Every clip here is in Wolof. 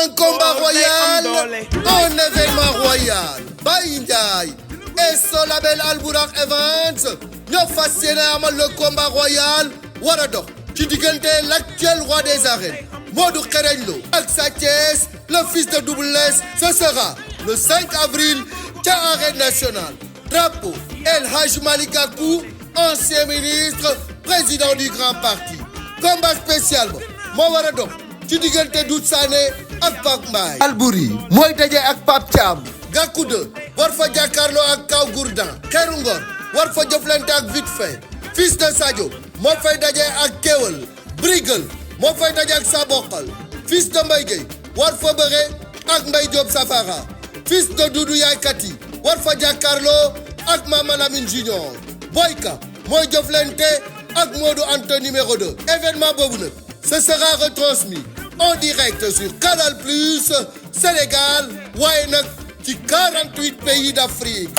Un combat royal, un événement royal. Baye Ndiaye et son label Albourakh Events ñoo fas yéene amal le combat royal war a dox ci diggante l'actuel roi des arènes Modou Xereñ Lo ak Sa Thiès le fils de Double Less. Ce sera le 5 avril ca Arène Nationale. Drapeau El Hadj Malick Gakou, ancien ministre, président du Grand Parti. Combat spécial ba moo war a dox ci diggante Doudou Sané ak Pape Mbaye. Albouri mooy daje ak Pape Thiam. Gakou 2 war fa jàkkaarloo ak Kaw Gourdin. Xeeru Ngor war fa jëflante ak Vite Fait. Fils de Sadio moo fay daje ak Kéwel. Brigal moo fay daje ak Sabokal. Fils de Mbaye Gueye war fa bëre ak Mbaye Diop Safara. Fils de Doudou Yaye Kati war fa jàkkaarloo ak Mama Lamine Junior. Boyka mooy jëflante ak Modou Anta numéro 2. Événement boobu nag ce sera retransmis en direct sur Canal Plus Sénégal waaye nag ci 48 pays d'Afrique.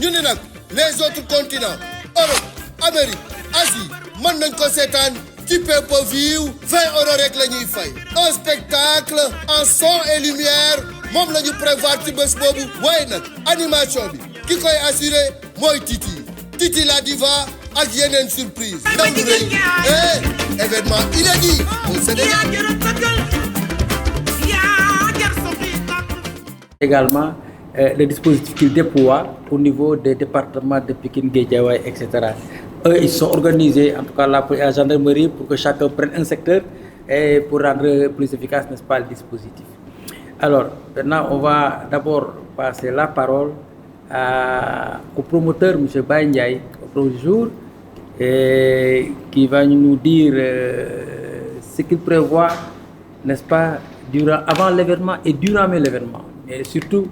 ñu ne nag les autres continents Europe Amérique Asie mën nañ ko seetaan ci pay-per-view 20 € rek la ñuy fay. Un spectacle en son et lumière moom la ñu prévoir ci bés boobu waaye nag animation bi ki koy assuré mooy Titi la diva ak yeneen surprise. ndaw lu rëy événement inédit au Sénégal. Également le dispositif qu'ils déploient au niveau des départements de Pikine, Guédiawaye, etc. Eux, ils sont organisés, en tout cas la gendarmerie, pour que chacun prenne un secteur et pour rendre plus efficace, n'est-ce pas, le dispositif. Alors, maintenant, on va d'abord passer la parole au promoteur, M. Baye Ndiaye, bonjour, qui va nous dire ce qu'il prévoit, n'est-ce pas, avant l'événement et durant l'événement. Et surtout,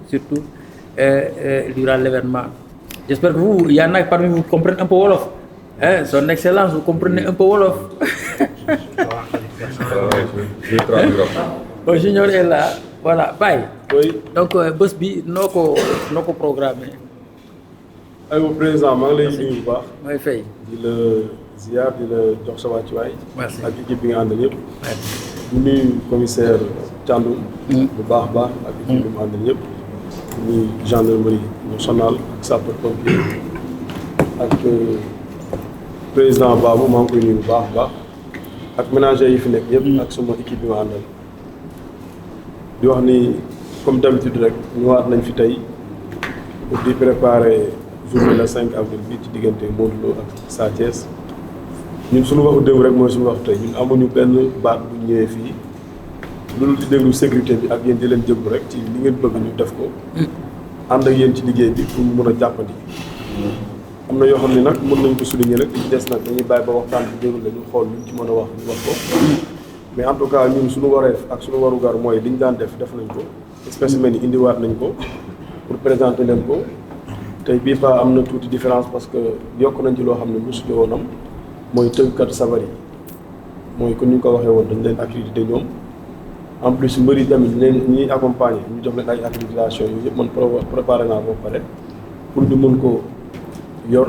durant l'événement. J'espère que vous, il y en a parmi vous qui comprennent un peu Wolof. Hein? Son Excellence, vous comprenez un peu Wolof. Bon, Junior est là. Voilà, bye. Oui. Donc, bés bi noo ko programmé. aywa président maa ngi lay nuyu bu baax. mooy fay. di la ziar di la jox sa wàccuwaay. Merci. ak équipe bi nga àndal yëpp. di nuyu commissaire Thiandoum. bu baax a baax ak équipe bi mu àndal yëpp. di nuyu gendarmerie nationale ak sapeur-pompier ak président Babou maa ngi koy nuyu bu baax a baax ak ménager yi fi nekk yëpp. ak suma équipe bi ma àndal. di wax ni comme d'habitude rek ñëwaat nañ fi tey pour di préparer journée le 5 avril bi ci diggante Modou Lo ak Sa Thiès ñun suñu waxu démb rek mooy suñu waxu tey ñun amuñu benn baat bu ñëwee fii loolu di déglu sécurité bi ak yéen di leen jëglu rek ci li ngeen bëgg ñu def ko ànd ak yéen ci liggéey bi pour mu mën a jàppandi. am na yoo xam ne nag mën nañ ko souligner rek li ci des nag dañuy bàyyi ba waxtaan bi déglu la ñu xool luñ ci mën a wax ñu wax ko mais en tout cas ñun suñu wareef ak suñu warugar mooy li ñu daan def nañ ko spécimen yi indiwaat nañ ko pour présenter leen ko tey bii ba am na tuuti différence parce que yokk nañ ci loo xam ne mosuñu woon am mooy tëggkat sabar yi mooy kon ñu ko waxee woon dañ leen accrédité ñoom en plus mbëri tamit leen ñuy accompagner ñu jox leen ay accréditation yooyu yëpp man préparé naa ko pare pour ñu mën ko yor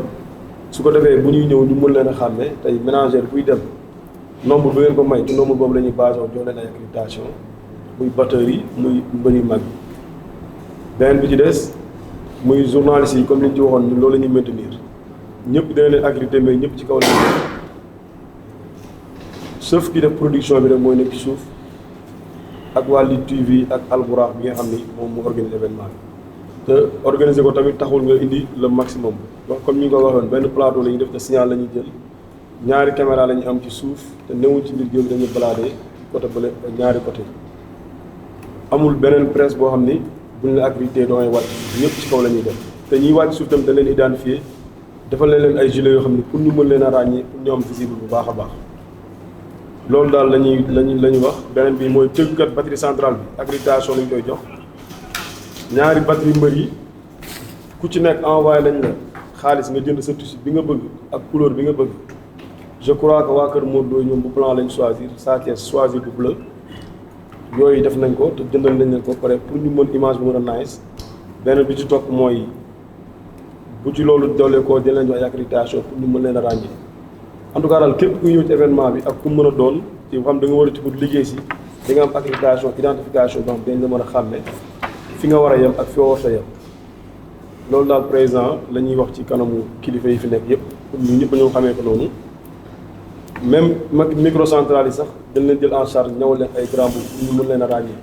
su ko defee bu ñuy ñëw ñu mën leen a xàmmee tey ménagère buy dem nombre bu ngeen ko may ci nombre boobu la ñuy basé jox leen ay accréditation muy batteur yi muy mbëri mag yi beneen bi ci des muy journalistes yi comme ni ñu ci waxoon loolu la ñuy maintenir ñëpp dina leen accrédité mais ñëpp ci kaw la ñuy sauf ki def production bi rek mooy nekk ci suuf ak waa Lutte TV ak Albourakh bi nga xam ni moom mu organise événement bi te organiser ko tamit taxul nga indi le maximum donc comme ñi nga ko waxoon benn plateau la ñuy def te signal la ñuy jël ñaari caméra la ñu am ci suuf te newuñ ci biir géew dañuy balaadee côté bële ñaari côté amul beneen presse boo xam ni buñ la accrédité doo ngay wàcc ñëpp ci kaw la ñuy def te ñiy wàcc suuf tamit da leen identifier defal leen ay gilets yoo xam ni pour ñu mën leen a ràññee pour ñu am visible bu baax a baax loolu daal la ñuy wax beneen bi mooy tëggkat batterie centrale bi accréditation lañ koy jox ñaari batterie mbër yi ku ci nekk envoyé lañ la xaalis nga jënd sa tissu bi nga bëgg ak couleur bi nga bëgg je crois que waa kër Modou Lo ñoom bu blanc lañ choisir Sa Thiès choisir bu bleu yooyu def nañ ko te jëndal nañ leen ko pare pour ñu mën image bi mën a nice beneen bi ci topp mooy bu ci loolu doolee koo jël leen jox ay accréditation pour ñu mën leen a ràññee en tout cas daal képp kuy ñëw ci événement bi ak ku mën a doon ci xam da nga war a ci pour liggéey si di nga am accréditation identification boo xam dañ la mën a xàmme fi nga war a yem ak fi war a yem loolu daal président la ñuy wax ci kanamu kilifa yi fi nekk yëpp pour ñu ñëpp ñoo xamee ko noonu même microcentrale yi sax dañ leen jël en charge ñëwal leen ay grand boubou ñu mën leen a ràññee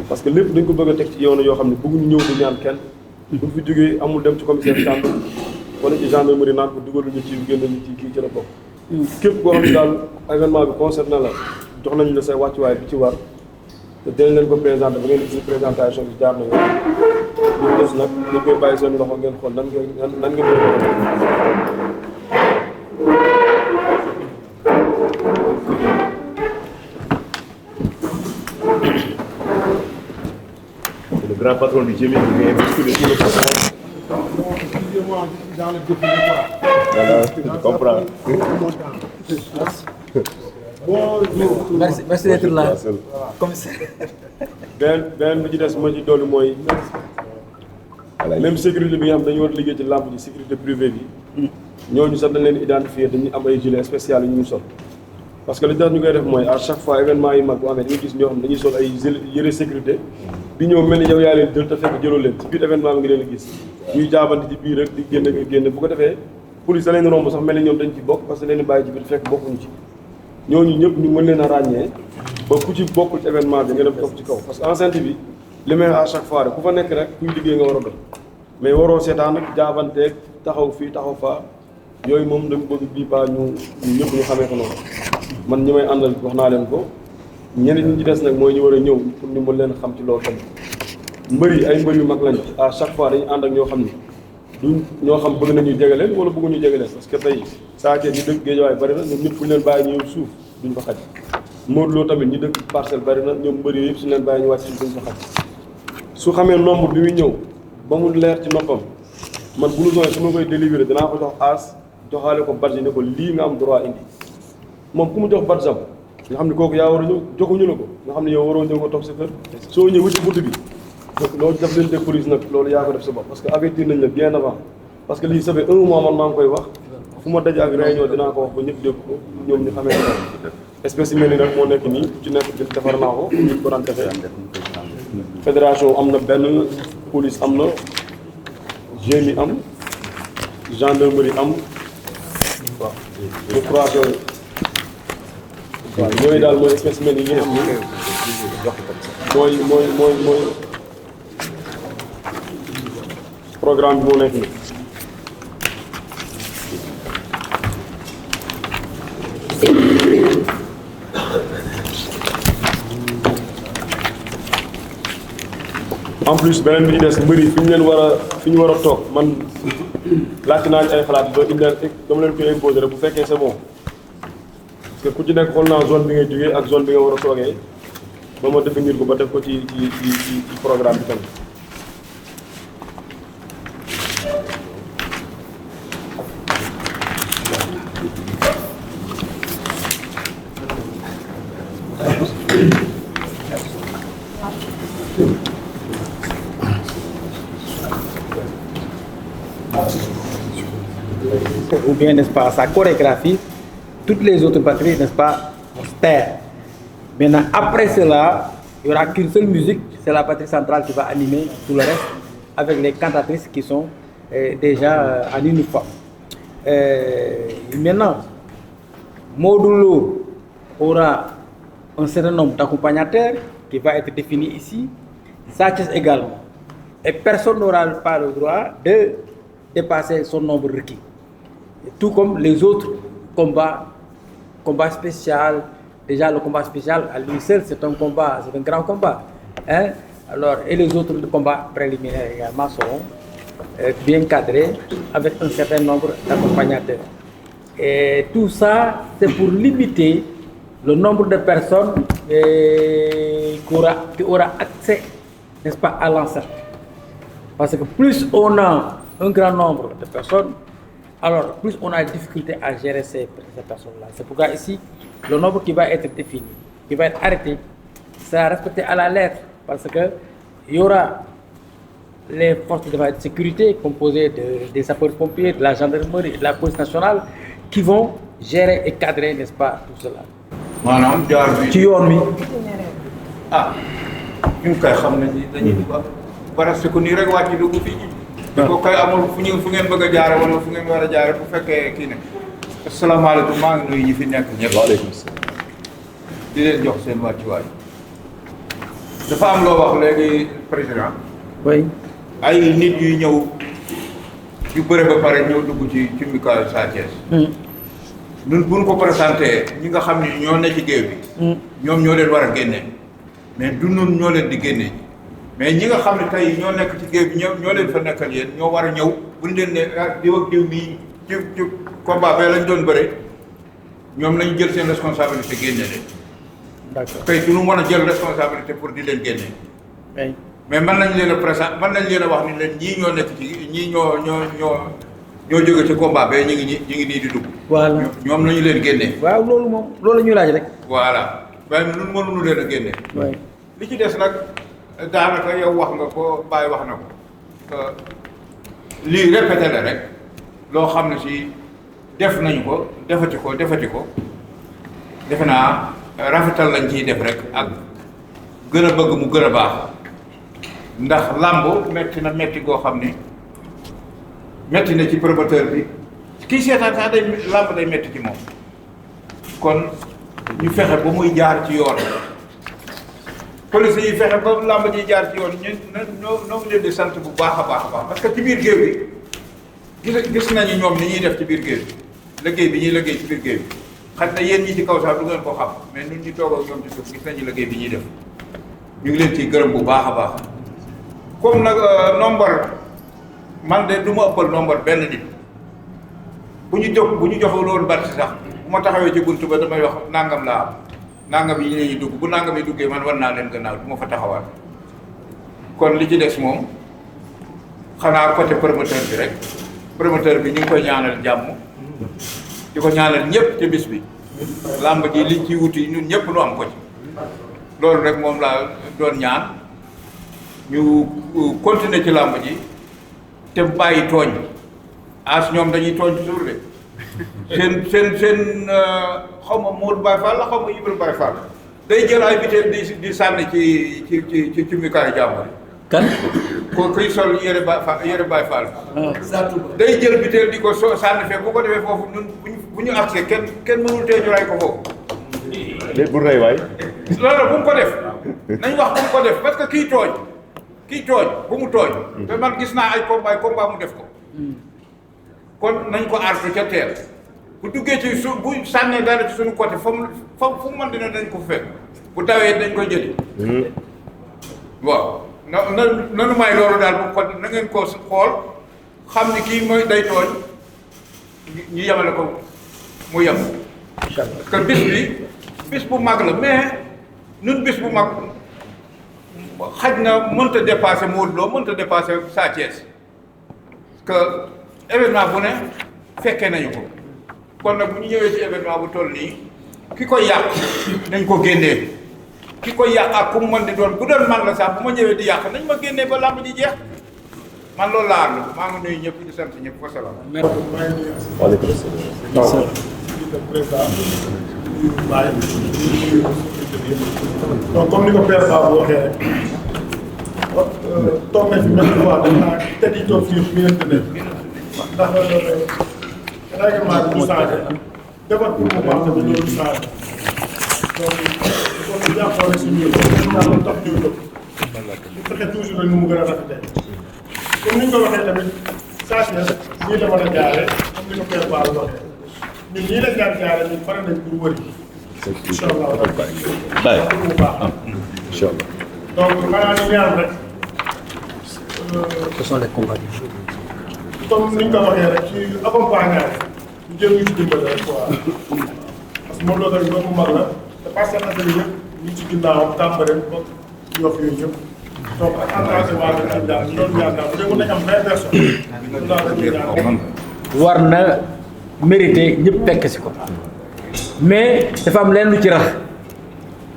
parce que lépp dañ ko bëgg a teg ci yoon yoo xam ne bëgguñu ñëw di ñaan kenn buñ fi jógee amul dem ci commissaire Thiandoum wala ci gendarmerie naan ko dugal ñu ci génn ñu ci kii ci la bokk képp koo xam ne daal événement bi concerné la jox nañu la say wàccuwaay bi ci war te dinañ leen ko présenté ba ngeen gis présentation bi jaar na yoon ñu des nag dañ koy bàyyi seen loxo ngeen xool nan ngeen le grand patron du GMI qui vient bousculer tout le personnel. Excusez-moi, dans le document. Voilà, je comprends. Bonjour. Merci d'être là. Commissaire. beneen bi ci des ma ci dolli mooy même sécurité bi nga xam dañu war a liggéey ci làmb ji sécurité privée bi ñooñu sax dañ leen identifier dañuy am ay gilet spécial yu ñu sol parce que li tax ñu koy def mooy à chaque fois événement yi mag bu amee dañuy gis ñoo xam dañuy sol ay yëre sécurité di ñëw mel ni yow yaa leen jël te fekk jëloo leen ci biir événement bi nga leen gis ñuy jaabante ci biir rek di génn bu ko defee police da leen romb sax mel ni ñoom dañ ci bokk parce que leen bàyyi ci biir fekk bokkuñu ci ñooñu ñëpp ñu mën leen a ràññee ba ku ci bokkul ci événement bi nga dem toog ci kaw parce que enceinte bi li may à chaque fois rek ku fa nekk rek kuy liggéey nga war a doon mais waroo seetaan nag jaabanteeg taxaw fii taxaw faa yooyu moom dañu bëgg bii ba ñu ñëpp ñu xamee ko noonu man ñi may àndal wax naa leen ko ñeneen ñi ci des nag mooy ñu war a ñëw pour ñu mën leen xam ci loolu tamit mbër yi ay mbër yu mag lañ à chaque fois dañuy ànd ak ñoo xam ni duñ ñoo xam bëgg nañu jege leen wala bëgguñu jege leen parce que tey saa kee ñi dëkk Guédiawaye bari na ñoom ñëpp fu ñu leen bàyyi ñu suuf duñ fa xaj Modou Lo tamit ñi dëkk Parcelles bari na ñoom mbër yooyu yëpp suñu leen bàyyi ñu wàcc suuf duñ fa xaj su xamee nombre bi muy ñëw ba mu leer ci noppam man bu ñu su ma koy délivrer dinaa ko jox aas joxaale ko badge ne ko lii nga am droit indi moom ku mu jox badge am nga xam ne kooku yaa war a ñëw joxuñu la ko nga xam ne yow waroo ñëw ko toog sa kër soo ñëwee ci bunt bi donc loolu def leen de police nag loolu yaa ko def sa bopp parce que avertir nañ la bien avant parce que lii ça fait 1 mois man maa ngi koy wax fu ma daje ak réunion dinaa ko wax ba ñëpp dégg ko ñoom ñu xamee ko espèce yi mel ni nag moo nekk nii ci nekk defar naa ko ñu ko daan defee fédération am na benn police am na GMI am gendarmerie am waaw je crois que waaw yooyu daal mooy espèce mel yi nga xam ni mooy programme bi moo nekk nii. en plus beneen bi ci des mbëri fi ñu war a toog man laajte naa ay xalaat ba indi dama leen koy imposer rek bu fekkee c'est bon parce que ku ci nekk xool naa zone bi ngay jógee ak zone bi nga war a toogee ba ma définir ko ba def ko ci programme bi tamit. Ou bien, n'est-ce pas, sa chorégraphie, toutes les autres batteries, n'est-ce pas, vont se taire. Maintenant, après cela, il n'y aura qu'une seule musique, c'est la batterie centrale qui va animer tout le reste, avec les cantatrices qui sont déjà en uniforme. Maintenant, Modulo aura un certain nombre d'accompagnateurs qui va être défini ici, Satches également. Et personne n'aura pas le droit de dépasser son nombre requis. Tout comme les autres combat spécial. Déjà le combat spécial à lui seul c'est un combat, c'est un grand combat. Hein? Alors, et les autres combats préliminaires également seront bien cadrés avec un certain nombre d'accompagnateurs. Et tout ça, c'est pour limiter le nombre de personnes qui aura accès, n'est-ce pas, à l'enceinte. Parce que plus on a un grand nombre de personnes, alors plus on a des difficultés à gérer ces personnes-là. C'est pourquoi ici, le nombre qui va être défini, qui va être arrêté, sera respecté à la lettre. Parce qu'il y aura les forces de sécurité composées des sapeurs-pompiers, de la gendarmerie, de la police nationale, qui vont gérer et cadrer, n'est-ce pas, tout cela. maanaam jaar bi ci yoon mi ah ñun kay xam nañ ni dañuy barase ko nii rek wàcc dugg fii di ko kay amul fu ngeen bëgg a jaare wala fu ngeen war a jaare bu fekkee kii ne asalaamaaleykum maa ngi nuyu ñi fi nekk ñëpp. waaleykum salaam. di leen jox seen wàccuwaay. dafa am loo wax léegi président. oui. ay nit yuy ñëw yu bëre ba pare ñëw dugg ci micro Sa Thiès. ñun bu ñu ko présenté ñi nga xam ne ñoo ne ci géew bi. ñoom ñoo leen war a génne. mais du nun ñoo leen di génne mais ñi nga xam ne tey ñoo nekk ci géew bi ñoo leen fa nekkal yéen ñoo war a ñëw buñ leen ne diw ak diw mii ci combat ba lañ doon bëre ñoom lañu jël seen responsabilité génne leen. d'accord tey du ñu mën a jël responsabilité pour di leen génne. oui. mais mën nañ leen a présent mën nañ leen a wax ni leen ñii ñoo nekk ci ñii ñoo jóge ci combat ba ñu ngi nii di dugg. voilà ñoom nañu leen génne. waaw loolu moom loolu la ñuy laaj rek. voilà waaye ñun mënuñu leen a génne. oui. li ci des nag daanaka yow wax nga ko Baye wax na ko lii répété la rek loo xam ne si def nañu ko defati ko defe naa rafetal lañ ciy def rek ak gën a bëgg mu gën a baax ndax làmb metti goo xam ni metti na ci promoteur bi kii seetaan sax làmb day metti ci moom kon ñu fexe ba muy jaar ci yoon police yi fexe ba làmb ji jaar ci yoon ñoo ngi leen di sant bu baax a baax parce que ci biir géew bi gis nañu ñoom ni ñuy def ci biir géew bi liggéey bi ñuy liggéey ci biir géew bi xaj na yéen ñi ci kaw sax du ngeen ko xam mais ñun ñu toog ak ñoom ci suuf gis nañu liggéey bi ñuy def ñu ngi leen ciy gërëm bu baax a baax comme nag nombre man de du ma ëppal nombre benn nit bu ñu joxul woon bari sax bu ma taxawee ci buntu ba damay wax nangam laa am nangam yi ñu dugg bu nangam yi duggee man war naa leen gannaaw du ma fa taxawaat kon li ci des moom xanaa côté promoteur bi rek promoteur bi ñu ngi koy ñaanal jàmm di ko ñaanal ñëpp ci bis bi làmb ji liñ ciy wuti ñun ñëpp nu am ko ci loolu rek moom laa doon ñaan ñu continuer ci làmb ji te bàyyi tooñ as ñoom dañuy tooñ toujours de seen xaw ma Modou Baye Fall la xaw ma Ibrahima Baye Fall day jël ay biteel di sànni ci mikaay jàmbur kan. kuy sol yére Baye Fall day jël biteel di ko sànni fee bu ko defee foofu ñun bu ñu accès kenn mënul tee ñu ray ko foofu. léegi bu rey waay. loolu bu mu ko def nañ wax bu mu ko def parce que kii tooñ bu mu tooñ. te man gis naa ay combat mu def ko. kon nañ ko artu ca teel bu duggee ci bu sànnee dara ci suñu côté fu mu mën dina dañ ko fekk bu tawee dañ ko jëli. waaw nanu may loolu daal bu ko na ngeen ko xool xam ni kii mooy day tooñ ñu yemale ko mu yem. parce que bis bu mag la mais ñun bis bu mag xaj na mënta dépasser Modou Lo mënta dépasser Sa Thiès que événement bu ne fekkee nañu ko kon nag bu ñu ñëwee ci événement bu toll nii ki koy yàq nañ ko génnee ki koy yàq ak ku mu mën di doon bu doon man la sax bu ma ñëwee di yàq nañ ma génnee ba làmb ji jeex man loolu laa ànd maa ngi nuyu ñëpp di sant ñëpp wa salaam. waaleykum salaam. donc comme ni ko père Babou waxee rek toog nañ fi benn fois dañ naa tedd yi toog fii yëpp ngeen tëddee ndax règlement bi mu changé defar pour mu baax tamit loolu changé donc kon ñu jàppoo rek suñu yëpp daal tax ñuy jóg ñu fexe toujours rek nu mu gën a rafetee comme ni ñu ko waxee tamit Sa Thiès nii la mën a jaaree comme ni ko père Babou waxee ñun nii lañ daan jaaree ñun pare nañ pour wëri incha allah Baye bu baax incha allah. donc xanaa ni ñaan rek ce sont les combats. comme ni ñu ko waxee rek ci accompagnement ñu jëm ñu ci dimbale rek quoi parce que moom loolu tamit loolu mu mag la te Parcelles Assainies yëpp ñu ci ginnaawam tàmbale ba Yoff yooyu yëpp donc ak entraînement bi ak daal loolu ñaan daal bu dee mën nañ am 20 personnes daal dañuy ñaan war na mérité ñëpp fekk si ko mais dafa am leen lu ci rax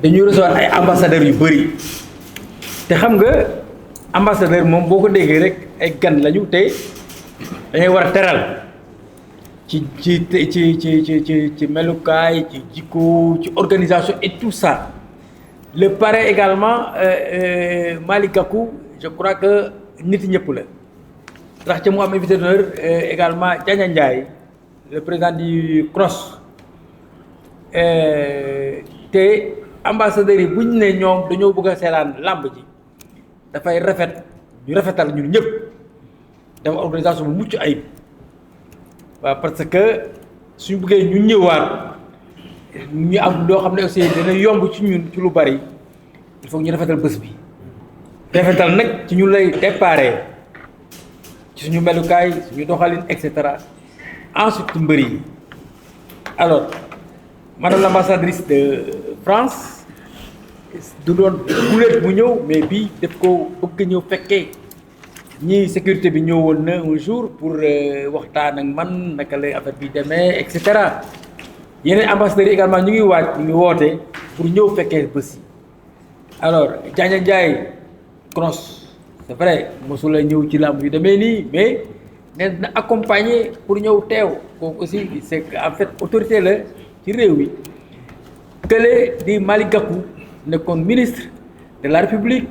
dañuy recevoir ay ambassadeurs yu bëri te xam nga ambassadeur moom boo ko déggee rek ay gan lañu te dañuy war a teral ci melukaay ci jikko ci organisation et tout ça le parrain également Malick Gakou je crois que nit ñëpp la ndax ca mu am invité d'honneur également Diania Ndiaye le président du CROSS te ambassadeurs yi bu ñu ne ñoom dañoo bëgg a seetaan làmb ji dafay rafet ñu rafetal ñun ñëpp dafa organisation bu mucc ayib waaw parce que suñu bëggee ñu ñëwaat ñu am loo xam ne aussi dina yomb ci ñun ci lu bari il faut ñu rafetal bés bi rafetal nag ci ñu lay déparé ci suñu melukaay suñu doxalin et cetera ensuite mbër yi alors madame l'ambassadrice de France du doon guléet bu ñëw mais bii daf ko bëgg ñëw fekkee ñii sécurité bi ñëwoon na un jour pour waxtaan ak man naka lay affaire bi demee et cetera yeneen ambassadeurs yi également ñu ngi waaj ñu ngi woote pour ñëw fekkee bés yi alors Diania Ndiaye CROSS c'est vrai mosula ñëw ci làmb yu demee nii mais nee na accompagner pour ñëw teew kooku aussi c'est que en fait autorité la ci réew mi kële di Malick Gakou nekkoon ministre de la République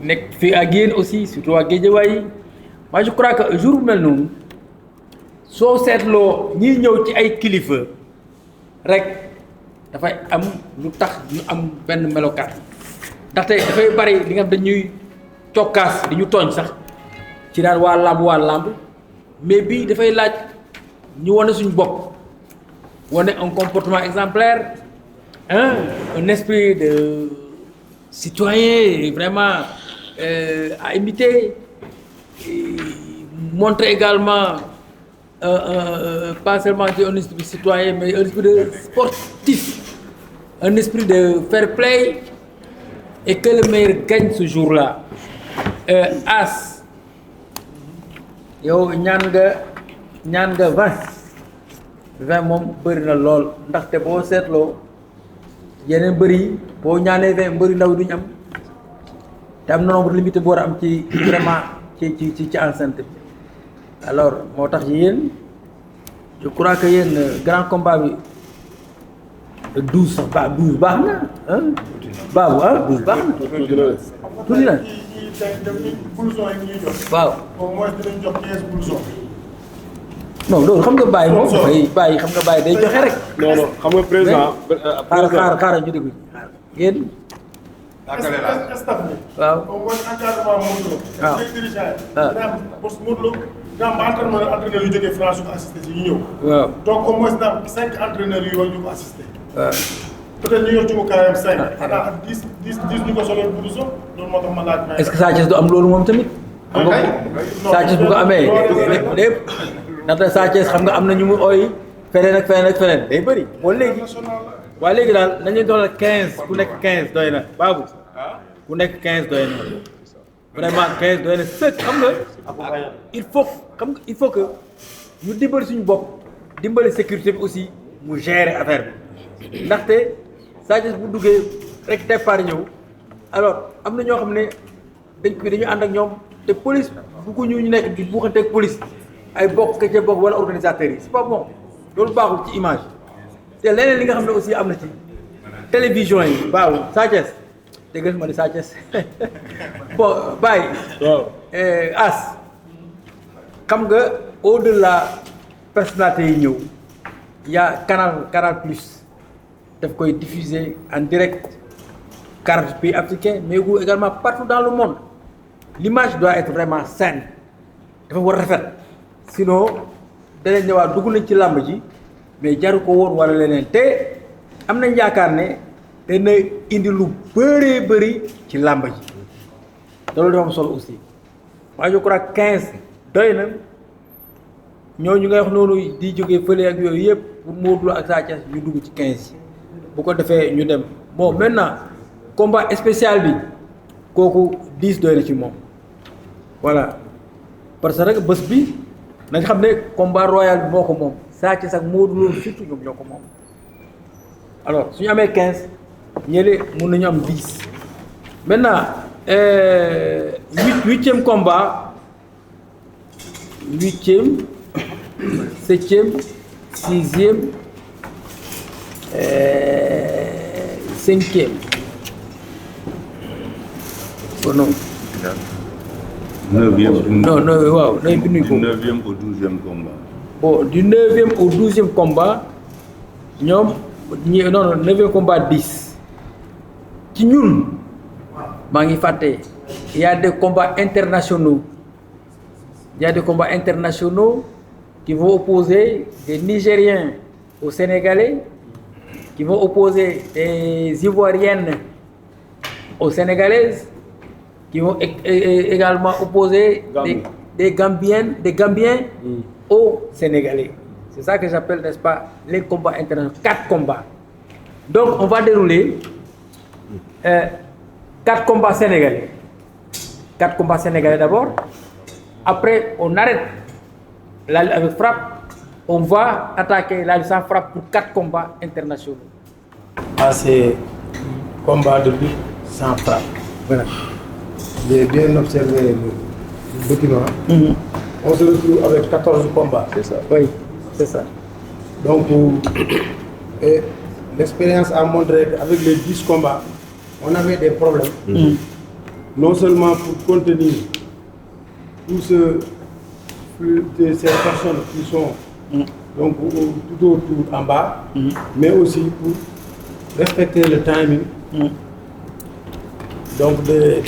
nekk fii ak yéen aussi surtout waa Guédiawaye moi je crois que jour bu mel noonu soo seetloo ñiy ñëw ci ay kilifa rek dafay am lu tax ñu am benn melokaan ndaxte dafay bari li nga xam dañuy cokkaas di ñu tooñ sax ci daan waa làmb mais bii dafay laaj ñu wane suñu bopp wane un comportement exemplaire un esprit de citoyen vraiment à imiter montrer également pas seulement un esprit citoyen mais un esprit de sportif un esprit de fair play et que le meilleur gagne ce jour-là As yow ñaan nga 20 moom bëri na lool ndaxte boo seetloo yeneen bëri yi boo ñaanee 20 mbëri ndaw duñ am te am na nombre limité bu war a am ci vraiment ci enceinte bi alors moo tax yéen je crois que yéen grand combat bi 12 sax ba 12 baax na ah baabu 12 baax na tuuti na blouson yi ñuy jox. waaw au moins dinañ jox 15 blousons. non loolu xam nga bàyyi moom dafay bàyyi xam nga bàyyi day joxe rek. non non xam nga président. xaaral ñu déglu yéen. staff bi. waaw au moins encadrement Modou Lo. waaw ak dirigeant yi. dina am parce que Modou Lo dina am entraîneur yu jógee France yu ko assisté si ñu ñëw. waaw donc au moins dina am 5 entraîneurs yu ñu ko assisté. waaw. peut-être ñu yor ci mu kaayam 5. xanaa ak 10 ñu ko soloon blouson loolu moo tax ma laaj. est-ce que Sa Thiès du am loolu moom tamit. xam nga Sa Thiès bu ko amee lépp ndaxte Sa Thiès xam nga am na ñu mu ooy feneen ak feneen day bëri. bon léegi waaye léegi daal nañ leen doon 15 ku nekk 15 doy na baabu ku nekk 15 doy na vraiment 15 doy na sëkk xam nga. il faut que ñu dimbali suñu bopp dimbali sécurité bi aussi mu gérer affaire bi ndaxte Sa Thiès bu duggee rek départ ñëw alors am na ñoo xam ne dañu ànd ak ñoom te police bëgguñu ñu nekk di buuxanteeg police ay bokk ca bokk wala organisateurs yi c'est pas bon loolu baaxul ci image te leneen li nga xam ne aussi am na ci télévision yi baaw Sa Thiès dégg ma ne Sa Thiès bon bàyyi As xam nga au-delà personnalité yi ñëw y a Canal Plus daf koy diffuser en direct 40 pays africains mais également partout dans le monde l'image doit être vraiment saine dafa war rafet sinon danañ ne waa dugg nañ ci làmb ji mais jaru ko woon wala leneen te am nañ yaakaar ne dana indi lu bëri ci làmb ji te loolu dafa am solo aussi moi je crois 15 doy na ñooñu ngay wax noonu di jógee fële ak yooyu yëpp pour Modou Lo ak Sa Thiès ñu dugg ci 15 bu ko defee ñu dem bon maintenant combat spécial bi kooku 10 doy na ci moom voilà parce que rek bés bi nañ xam ne combat royal bi moo ko moom Sa Thiès ak Modou Lo surtout ñoom ñoo ko moom alors suñu amee 15 ñële mun nañu am 10 maintenant huitième combat 7e 6e 5e non. 9e. Non, non, waaw, non, binduñ ko. Du 9e au 12e combat. Bon, du 9e au 12e combat, non, 9e combat 10. Ci ñun, maa ngi fàtte, il y a des combats internationaux. Il y a des combats internationaux qui vont opposer des Nigériens aux Sénégalais, qui vont opposer des Ivoiriennes aux Sénégalaises, qui vont également opposer des Gambiens aux Sénégalais. C'est ça que j'appelle, n'est-ce pas, les combats internationaux. 4 combats. Donc, on va dérouler 4 combats sénégalais. 4 combats sénégalais d'abord. Après, on arrête la lutte avec frappe. On va attaquer la lutte sans frappe pour 4 combats internationaux. À ces combats de lutte sans frappe. Voilà. J'ai bien observé le document. On se retrouve avec 14 combats. C'est ça. Oui, c'est ça. Donc, l'expérience a montré qu'avec les 10 combats, on avait des problèmes. Non seulement pour contenir tous ces personnes qui sont donc, tout autour en bas, mais aussi pour respecter le timing. Donc de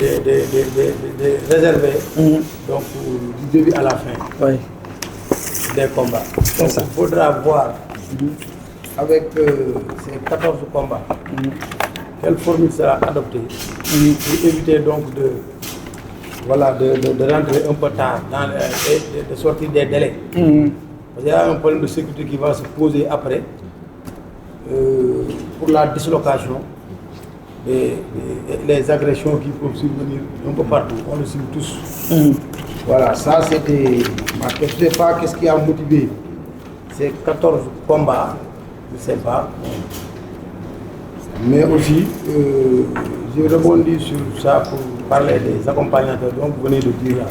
réserver donc, du début à la fin des combats. Donc il faudra voir avec ces 14 combats quelle formule sera adoptée pour éviter donc de rentrer un peu tard de sortir des délais. Parce qu'il y a un problème de sécurité qui va se poser après pour la dislocation. Les agressions qui peuvent survenir un peu partout, on le suit tous. Voilà, ça c'était ma question. Je ne sais pas qu'est-ce qui a motivé ces 14 combats, je ne sais pas. Mais aussi, je rebondis sur ça pour parler des accompagnateurs, donc vous venez de dire là.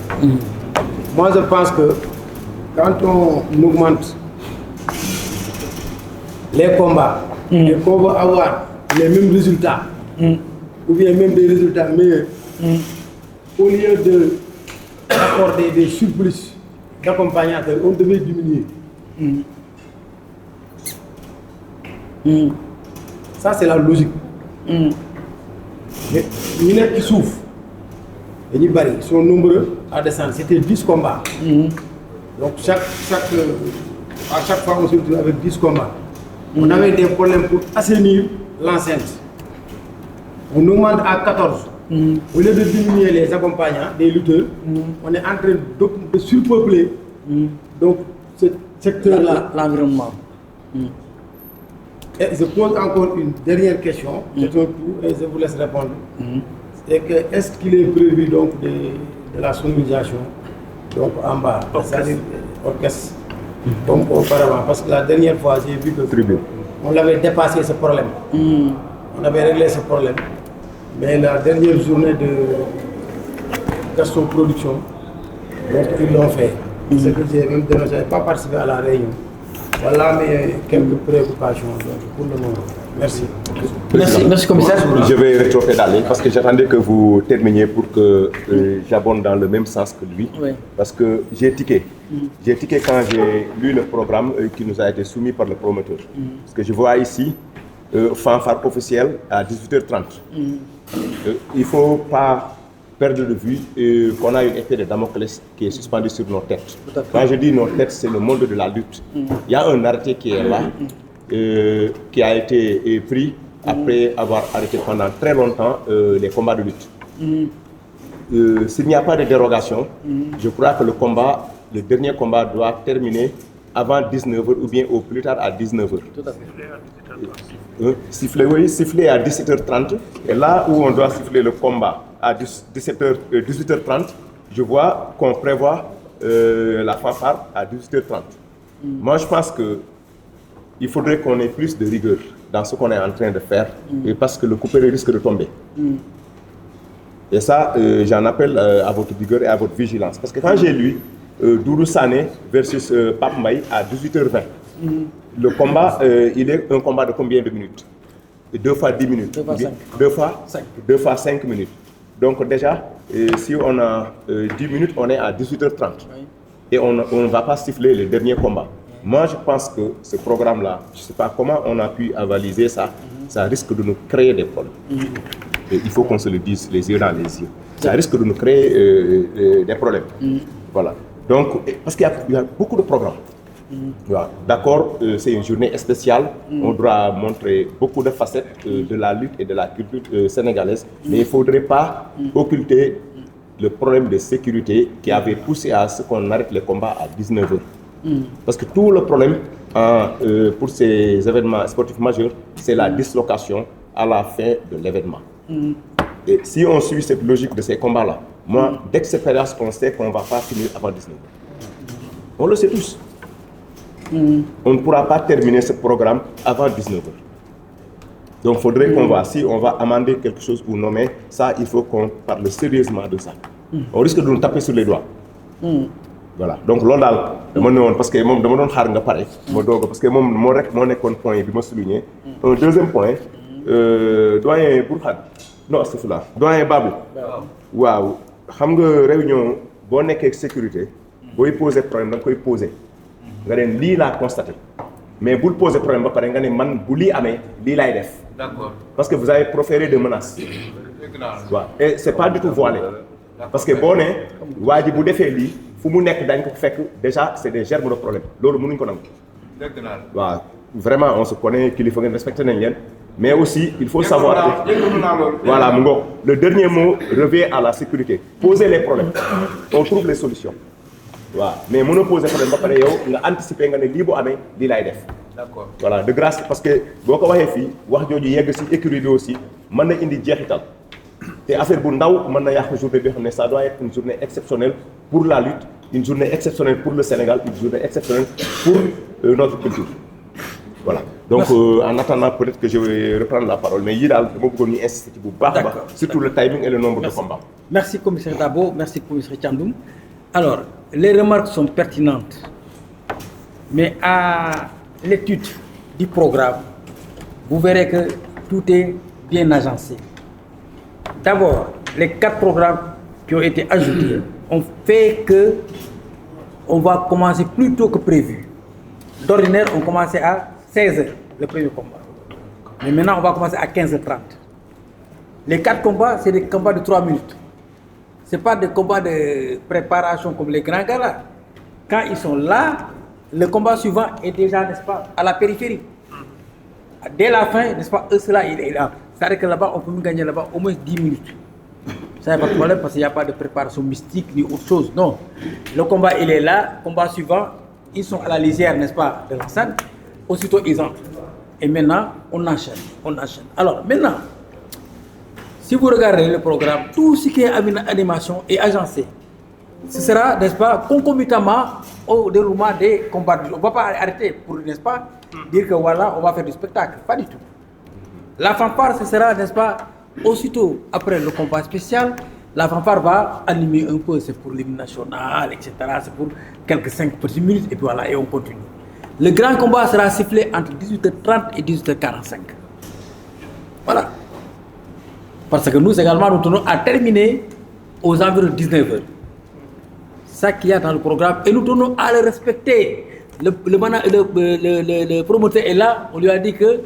Moi je pense que quand on augmente les combats et qu'on va avoir les mêmes résultats, ou bien même des résultats meilleurs, au lieu d'accorder des surplus d'accompagnateurs, on devait diminuer. Ça, c'est la logique. Les mineurs qui souffrent, ils sont nombreux à descendre. C'était 10 combats. Donc, à chaque fois, on se retrouve avec 10 combats. On avait des problèmes pour assainir l'enceinte. On augmente à 14. Au lieu de diminuer les accompagnants, des lutteurs, on est en train de surpeupler donc, ce secteur-là. L'environnement. Et je pose encore une dernière question, c'est un tour et je vous laisse répondre. C'est que est-ce qu'il est prévu donc de la sonorisation donc en bas, c'est-à-dire orchestre, comme auparavant, parce que la dernière fois j'ai vu que on l'avait dépassé ce problème. On avait réglé ce problème, mais la dernière journée de Gaston Production, donc ils l'ont fait. Ce que j'ai même dénoncé, je n'ai pas participé à la réunion. Voilà mes quelques préoccupations pour le moment. Merci. Merci commissaire. Je vais rétropédaler parce que j'attendais que vous terminiez pour que j'abonde dans le même sens que lui. Oui. Parce que j'ai tiqué. J'ai tiqué quand j'ai lu le programme qui nous a été soumis par le promoteur. Parce que je vois ici fanfare officielle à 18h30. Il ne faut pas perdre de vue qu'on a une épée de Damoclès qui est suspendue sur nos têtes. Quand je dis nos têtes, c'est le monde de la lutte. Il y a un arrêté qui est là, qui a été pris après avoir arrêté pendant très longtemps les combats de lutte. S'il n'y a pas de dérogation, je crois que le dernier combat doit terminer avant 19h ou bien au plus tard à 19h. Tout à fait. Siffler à 17h30. Et là où on doit siffler le combat à 18h30, je vois qu'on prévoit la fanfare à 18h30. Moi, je pense qu'il faudrait qu'on ait plus de rigueur dans ce qu'on est en train de faire, et parce que le couperet risque de tomber. Et ça, j'en appelle à votre rigueur et à votre vigilance. Parce que quand j'ai lu Doudou Sané versus Pape Mbaye à 18h20, le combat, il est un combat de combien de minutes? 2 fois 10 minutes. 2 fois 5. 2 fois 5 minutes. Donc déjà, et si on a 10 minutes, on est à 18h30. Et on ne va pas siffler le dernier combat. Moi, je pense que ce programme-là, je ne sais pas comment on a pu avaliser ça, ça risque de nous créer des problèmes. Et il faut qu'on se le dise les yeux dans les yeux. Ça risque de nous créer des problèmes. Voilà. Donc, parce qu'il y a beaucoup de programmes. Voilà. D'accord, c'est une journée spéciale. On doit montrer beaucoup de facettes de la lutte et de la culture sénégalaise. Mais il ne faudrait pas occulter le problème de sécurité qui avait poussé à ce qu'on arrête les combats à 19h. Parce que tout le problème pour ces événements sportifs majeurs, c'est la dislocation à la fin de l'événement. Et si on suit cette logique de ces combats-là, moi, d'expérience, on sait qu'on ne va pas finir avant 19h. On le sait tous. On ne pourra pas terminer ce programme avant 19h. Donc il faudrait qu'on va, si on va amender quelque chose ou nommer, ça, il faut qu'on parle sérieusement de ça. On risque de nous taper sur les doigts. Voilà. Donc loolu daal dama ne woon parce que moom dama doon xaar nga pare ma doog parce que moom moo rek moo nekkoon point bi ma souligné. Un deuxième point, doyen Bourkhane, non astafurlah, doyen Babou. Waaw xam nga réunion boo nekkee sécurité booy poser problème da nga koy poser nga ne lii laa constaté mais bul poser problème ba pare nga ne man bu lii amee lii laay def. D'accord. Parce que vous avez proféré des menaces. waaw et c'est pas du tout voilé. Parce que boo nee waa ji bu defee lii fu mu nekk dañ ko fekk déjà c'est des germes de problème loolu mënuñ ko nangu. Dëgg naa la. waaw vraiment on se connaît kilifa ngeen respecté nañ leen mais aussi il faut savoir que voilà mu ngoog le dernier mot revient à la sécurité. Poser les problèmes on trouve les solutions. waaw mais mënoo poser problème ba pare yow nga anticiper nga ne lii bu amee lii laay def. D'accord. Voilà de grâce parce que boo ko waxee fii wax jooju yegg ci écurie bi aussi mën na indi jeexital. Et affaire bu ndaw mën na yàq journée bi xam ne ça doit être une journée exceptionnelle pour la lutte, une journée exceptionnelle pour le Sénégal, une journée exceptionnelle pour notre culture. Voilà. Donc en attendant peut-être que je vais reprendre la parole mais yii daal dama bëggoon ñu insister ci bu baax a baax surtout le timing et le nombre de combats. Merci commissaire Dabo, merci commissaire Thiandoum. Alors, les remarques sont pertinentes, mais à l'étude du programme, vous verrez que tout est bien agencé. D'abord, les 4 programmes qui ont été ajoutés ont fait que on va commencer plus tôt que prévu. D'ordinaire, on commençait à 16h, le premier combat. Mais maintenant, on va commencer à 15h30. Les 4 combats, c'est des combats de 3 minutes. Ce n'est pas des combats de préparation comme les grands galas. Quand ils sont là, le combat suivant est déjà, n'est-ce pas, à la périphérie. Dès la fin, n'est-ce pas, cela il est là. C'est-à-dire que là-bas, on peut gagner là-bas au moins 10 minutes. Ça n'est pas de problème parce qu'il n'y a pas de préparation mystique ni autre chose. Non. Le combat, il est là. Combat suivant, ils sont à la lisière, n'est-ce pas, de la salle. Aussitôt, ils entrent. Et maintenant, on enchaîne. On enchaîne. Alors, maintenant, si vous regardez le programme, tout ce qui est animation est agencé. Ce sera, n'est-ce pas, concomitamment au déroulement des combats. On ne va pas arrêter pour, n'est-ce pas, dire que voilà, on va faire du spectacle. Pas du tout. La fanfare, ce sera, n'est-ce pas, aussitôt après le combat spécial, la fanfare va animer un peu, c'est pour l'hymne national, etc. C'est pour quelques 5 petites minutes et puis voilà, et on continue. Le grand combat sera sifflé entre 18h30 et 18h45. Voilà. Parce que nous également, nous tenons à terminer aux environs de 19h. C'est ça qu'il y a dans le programme et nous tenons à le respecter. Le promoteur est là, on lui a dit que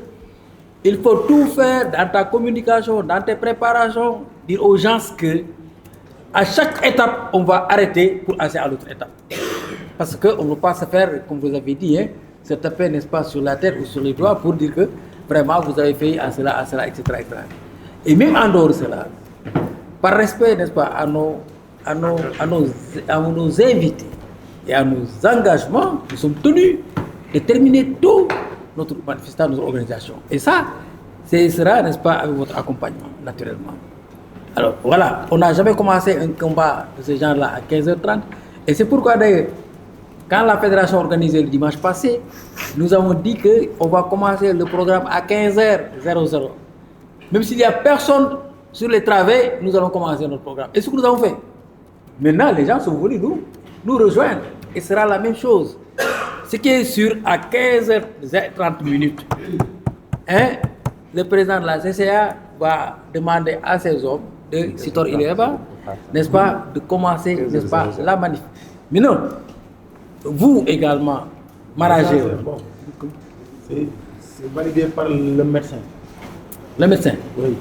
il faut tout faire dans ta communication, dans tes préparations, dire aux gens que à chaque étape, on va arrêter pour passer à l'autre étape. Parce qu'on ne veut pas se faire, comme vous avez dit, hein, se taper, n'est-ce pas, sur la tête ou sur les doigts pour dire que vraiment vous avez fait à cela, etc., etc. Et même en dehors de cela, par respect, n'est-ce pas, à nos invités et à nos engagements, nous sommes tenus de terminer tout notre manifestation, notre organisation. Et ça, ce sera, n'est-ce pas, avec votre accompagnement, naturellement. Alors, voilà, on n'a jamais commencé un combat de ce genre-là à 15h30. Et c'est pourquoi, d'ailleurs, quand la fédération organisait le dimanche passé, nous avons dit qu'on va commencer le programme à 15h00. Même s'il n'y a personne sur les travées, nous allons commencer notre programme. Et ce que nous avons fait. Maintenant, les gens sont venus nous rejoindre. Et ce sera la même chose. Ce qui est sûr, à 15h30, hein, le président de la CCA va demander à ses hommes, Sitor il est là-bas, n'est-ce pas, de commencer, n'est-ce pas, la manif. Mais non, vous également, manager, Bon, c'est validé par le médecin. le médecin. Oui.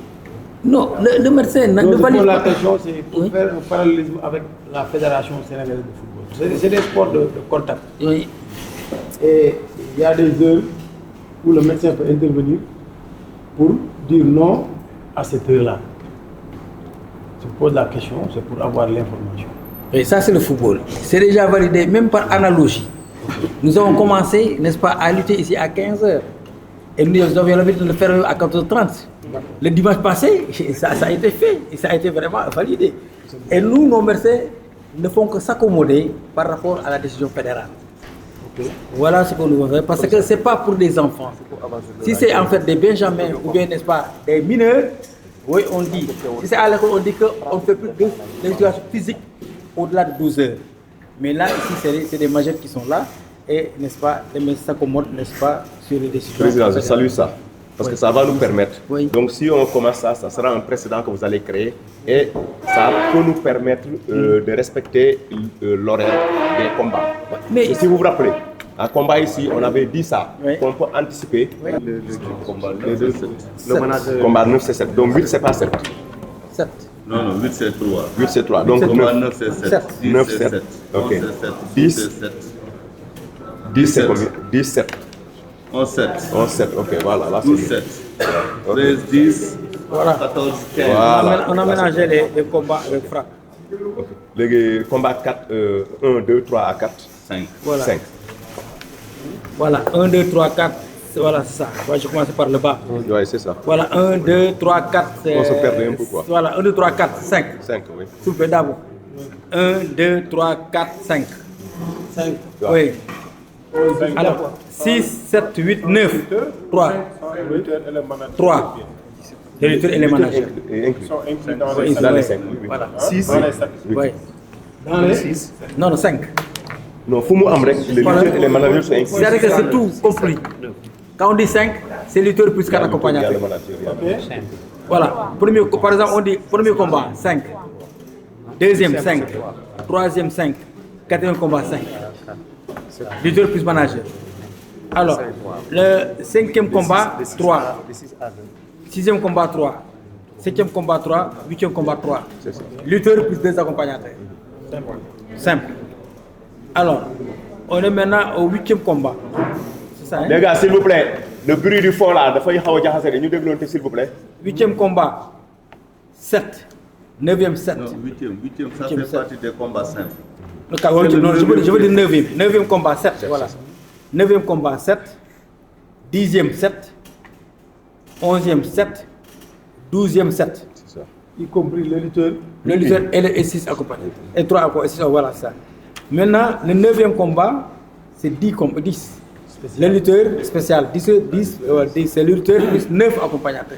Non, le médecin ne Donc, valide la pas. question, c'est pour Oui. faire un parallélisme avec la Fédération sénégalaise de football. C'est des sports de contact. Oui. Et il y a des heures où le médecin peut intervenir pour dire non à cette heure-là. Je pose la question, c'est pour avoir l'information. Et ça, c'est le football. C'est déjà validé, même par analogie. Nous avons commencé, n'est-ce pas, à lutter ici à 15h. Et nous avions l'habitude de le faire à 14h30. Le dimanche passé, ça a été fait. Et ça a été vraiment validé. Et nous, nos médecins, ne font que s'accommoder par rapport à la décision fédérale. Voilà ce que nous faisons. Parce que ce n'est pas pour des enfants. Si c'est en fait des benjamins ou bien, n'est-ce pas, des mineurs, oui, on dit. Si c'est à l'école, on dit qu'on ne fait plus de l'éducation physique au-delà de 12 heures. Mais là, ici, c'est des majeurs qui sont là. Et, n'est-ce pas, les médecins s'accommodent, n'est-ce pas, sur les décisions. Président, je salue ça. Parce que ça va nous permettre. Oui. Donc si on commence ça sera un précédent que vous allez créer. Et ça peut nous permettre de respecter l'horaire des combats. Mais Et si vous vous rappelez, un combat ici, on avait dit ça, Oui. qu'on peut anticiper. Le combat, le manager. Combat 9 c'est 7, donc 8 c'est pas 7. 7. Non, 8 c'est 3. 8 c'est 3, donc Combat 9. 9 c'est 7. Sept. 10 9, c'est 7. 7. Ok. 11 c'est 7. 10. 12 c'est 7. 10 c'est combien? 10, 7. 11 7. 11, 7, ok, voilà, là c'est 12 bien. 7. 13 10. Voilà. 14 15. Voilà. On a mélangé les combats avec frappe. Les combats 4, 1, 2, 3 à 4, 5. Voilà. 5. Voilà, 1, 2, 3, 4. Voilà, c'est ça. Moi, je commence par le bas. Oui, c'est ça. Voilà, 1, 2, 3, 4. On se perdait un peu, quoi. Voilà, 1, 2, 3, 4, 5. 5, oui. S'il vous plaît, d'abord. 1, 2, 3, 4, 5. 5. Oui. Alors, 6, 7, 8, 9. 3. 3. Les lutteurs et les managers. Et inclus. sont inclus dans Oui, les Dans les oui. 5, oui, oui. Voilà. 6. dans les sept. Oui. Dans les 6. Non, non, 5. Non, Fumu Amrek, les lutteurs et les managers sont inclus. C'est-à-dire que c'est tout compris. Quand on dit 5, c'est lutteur plus 4 Il y a accompagnateurs. le manager, il y a le- Voilà. Premier, par exemple, on dit premier combat, 5. Deuxième, 5. Troisième, 5. Quatrième combat, 5. Lutteur plus manager. Alors, le cinquième combat, 3. Sixième combat, 3. Septième combat, 3. Huitième combat, 3. Lutteur plus 2 accompagnateurs. Simple. Alors, on est maintenant au 8e combat. C'est ça, hein? Les gars, s'il vous plaît, le bruit du fond là, il faut y avoir nous déglonter, s'il vous plaît. 8e combat, 7. 9e, 7. Non, 8e, ça Huitième, fait sept. partie des combats simples. Le cas, non, je veux dire 9e. 9e combat, 7. Voilà. 9e combat, 7. 10e, 7. 11e, 7. 12e, 7. C'est ça. Y compris les lutteurs. Le lutteur et 6 accompagnés. Et 3 accompagnés. Voilà ça. Maintenant, le 9e combat, c'est 10. Le lutteur spécial, 10 c'est le lutteur plus 9 accompagnateurs.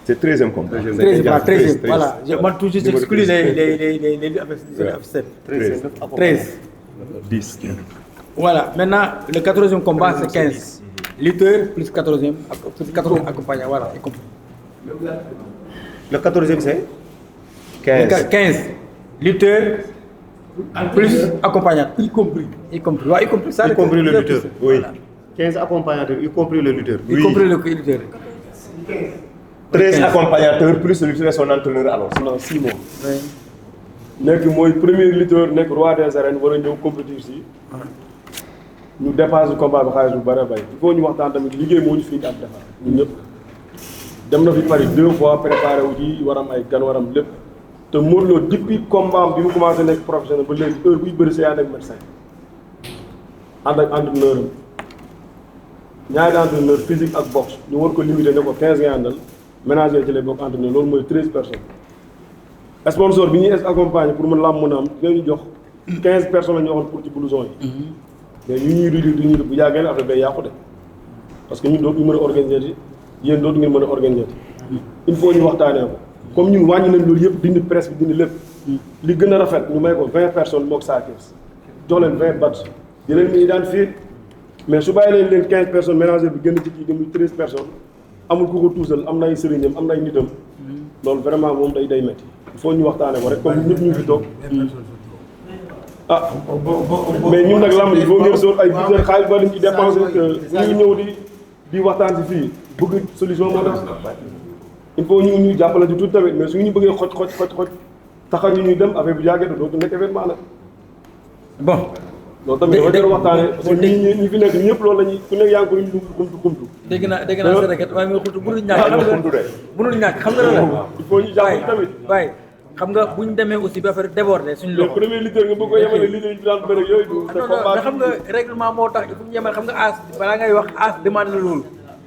C'est 13e combat. 13e, voilà. Moi, toujours, j'exclus les avec 13. 10. Voilà. Maintenant, le 14e combat, c'est 15. Lutteur plus 14e accompagnant. Voilà. Le 14e c'est 15. Lutteur plus accompagnant. Y compris. Y compris. Ouais, y compris ça. Y compris le lutteur. Oui. 15 accompagnateurs, y compris le lutteur. Y compris le lutteur. 13 accompagnateurs plus le lutteur et son entraîneur alors. Non, 6 mois. nekk mooy premier lutteur nekk roi des arènes war a ñëw compétir si ñu dépassé combat bi xaalis bu bëri bëri il faut ñu waxtaan tamit liggéey moo ñu fi ñu am defar ñun ñëpp dem na fi Paris 2 fois préparé wu ci waram ay gan waram lépp te Modou Lo depuis combat bi mu commencé nekk professionnel ba léegi heure buy bëri see ànd ak médecin ànd ak entraîneur am ñaari entraîneur physique ak boxe ñu war ko limité ne ko 15 ngay àndal ménager ci lay bokk entraîneur loolu mooy 13 personnes. sponsor bi ñuy accompagner pour mën làmb mën a am dinañu jox 15 personnes la ñu waxoon pour ci blouson yi. mais ñu ñuy réduire du ñuy bu yàggee ne affaire bay yàqu de parce que ñun dootuñu mën a organiser ci yéen dootu ngeen mën a organiser ci il faut ñu waxtaanee ko comme ñun wàññi nañ loolu yëpp dindi presse bi dindi lépp li gën a rafet ñu may ko 20 personnes moog saa kees jox leen 20 bats yeneen mi daan fii mais su bàyyi leen 15 personnes ménager bi gën ci kii muy 13 personnes amul ku ko tuusal am na ay sëriñam am na ay nitam loolu vraiment moom day métti. il faut ñu waxtaane ko rek comme ñëpp ñu fi toog ah mais ñun nag lamb il faut ngeen sool ay budget xaalis ba lañ ci dépensé que ñu ñëw di waxtaan si fii bëgg solution moo tax il faut ñu jàppale ci tout tamit mais su ñu bëggee xoj taxaw ñu ñuy dem affaire bi yàggee dootu nekk événement nag bon loolu tamit dafa jar waxtaane parce que ñi fi nekk ñëpp loolu lañuy ku nekk yaa ngi koy kumtu dégg naa sa reket waaye muy xultu mënul ñàkk xam nga la il faut ñu jàpp tamit waaye xam nga bu ñu demee aussi ba affaire débordé suñu le loxo premier leader nga bëgg ko yemale leader yi daan bëre yooyu du mais xam nga règlement moo tax il faut ñu yemal xam nga as balaa ngay wax as demande na loolu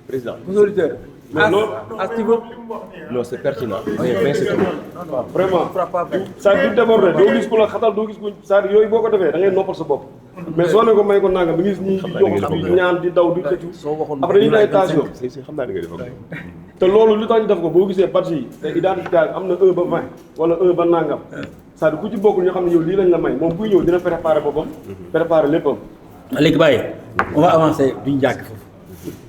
président monsieur l'auditeur as tu veux non c'est pertinent mais c'est tout vraiment c'est-à-dire du débordé doo gis ku la xatal doo gis ku c'est-à-dire yooyu boo ko defee da ngay noppal sa bopp mais soo ne ko may ko nanga ba gis ñi jox di ñaan di daw di tëccu après ñu lay tension xam naa li nga def te loolu lu tax ñu def ko boo gisee badge yi te identité am na 1 ba 20 wala 1 ba nangam c'est-à-dire ku ci bokkul ñu xam ne yow lii lañ la may moom buy ñëw dina préparer boppam préparer léppam léegi bàyyi on va avancer duñu jàkk foofu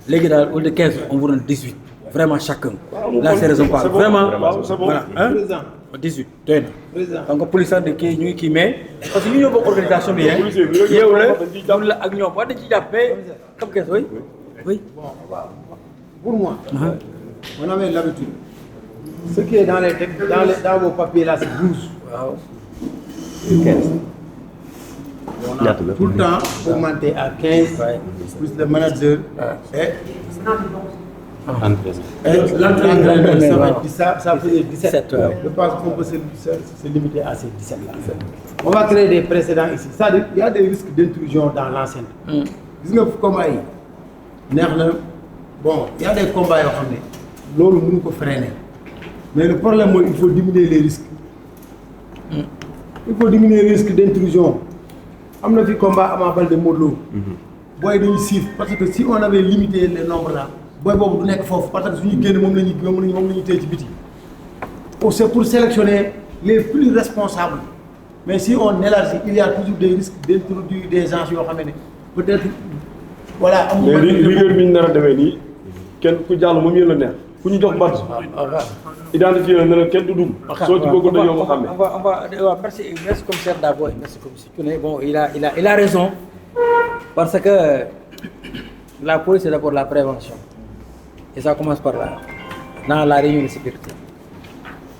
léegi daal au lieu de 15 on vous donne 18 vraiment chacun là c'est raison pas vraiment voilà hein 18 doy na donc police de kii ñu ngi kii mais parce que ñu ñoo bokk organisation bi yeewu la ak ñoom wax dañ ci jàpp mais xam kees oui Pour moi, on avait l'habitude. Ce qui est dans les textes, dans vos papiers là, c'est 12. waaw 15. On a tout le temps augmenté à 15, plus le manager. Et l'entraîneur, ça faisait 17. Je pense qu'on peut se limiter à ces 17 là. On va créer des précédents ici. C'est-à-dire qu'il y a des risques d'intrusion dans l'enceinte. Gis nga combat yi neex na bon il y a des combats yoo xam ne loolu mënu ko freiner mais le problème mooy il faut diminuer les risques. Il faut diminuer les risques d'intrusion. Am na fi combat Ama Baldé Modou Lô. Booy dañuy siif parce que si on avait limité le nombre là booy boobu du nekk foofu parce que suñu génn moom la ñuy téye ci biti. C'est pour sélectionner les plus responsables. Mais si on élargit, il y a toujours des risques d'introduire des gens yoo xam ne peut-être voilà. mais rigueur bi ñu nar a demee nii kenn ku jàll moom yéen la neex ku ñu jox badge. identifié na ne la kenn du dugg. soo ci bëggoon dañoo ko xàmmee. on va merci commissaire Dabo merci commissaire. Bon il a raison parce que la police c'est d'abord la prévention et ça commence par là dans la réunion de sécurité.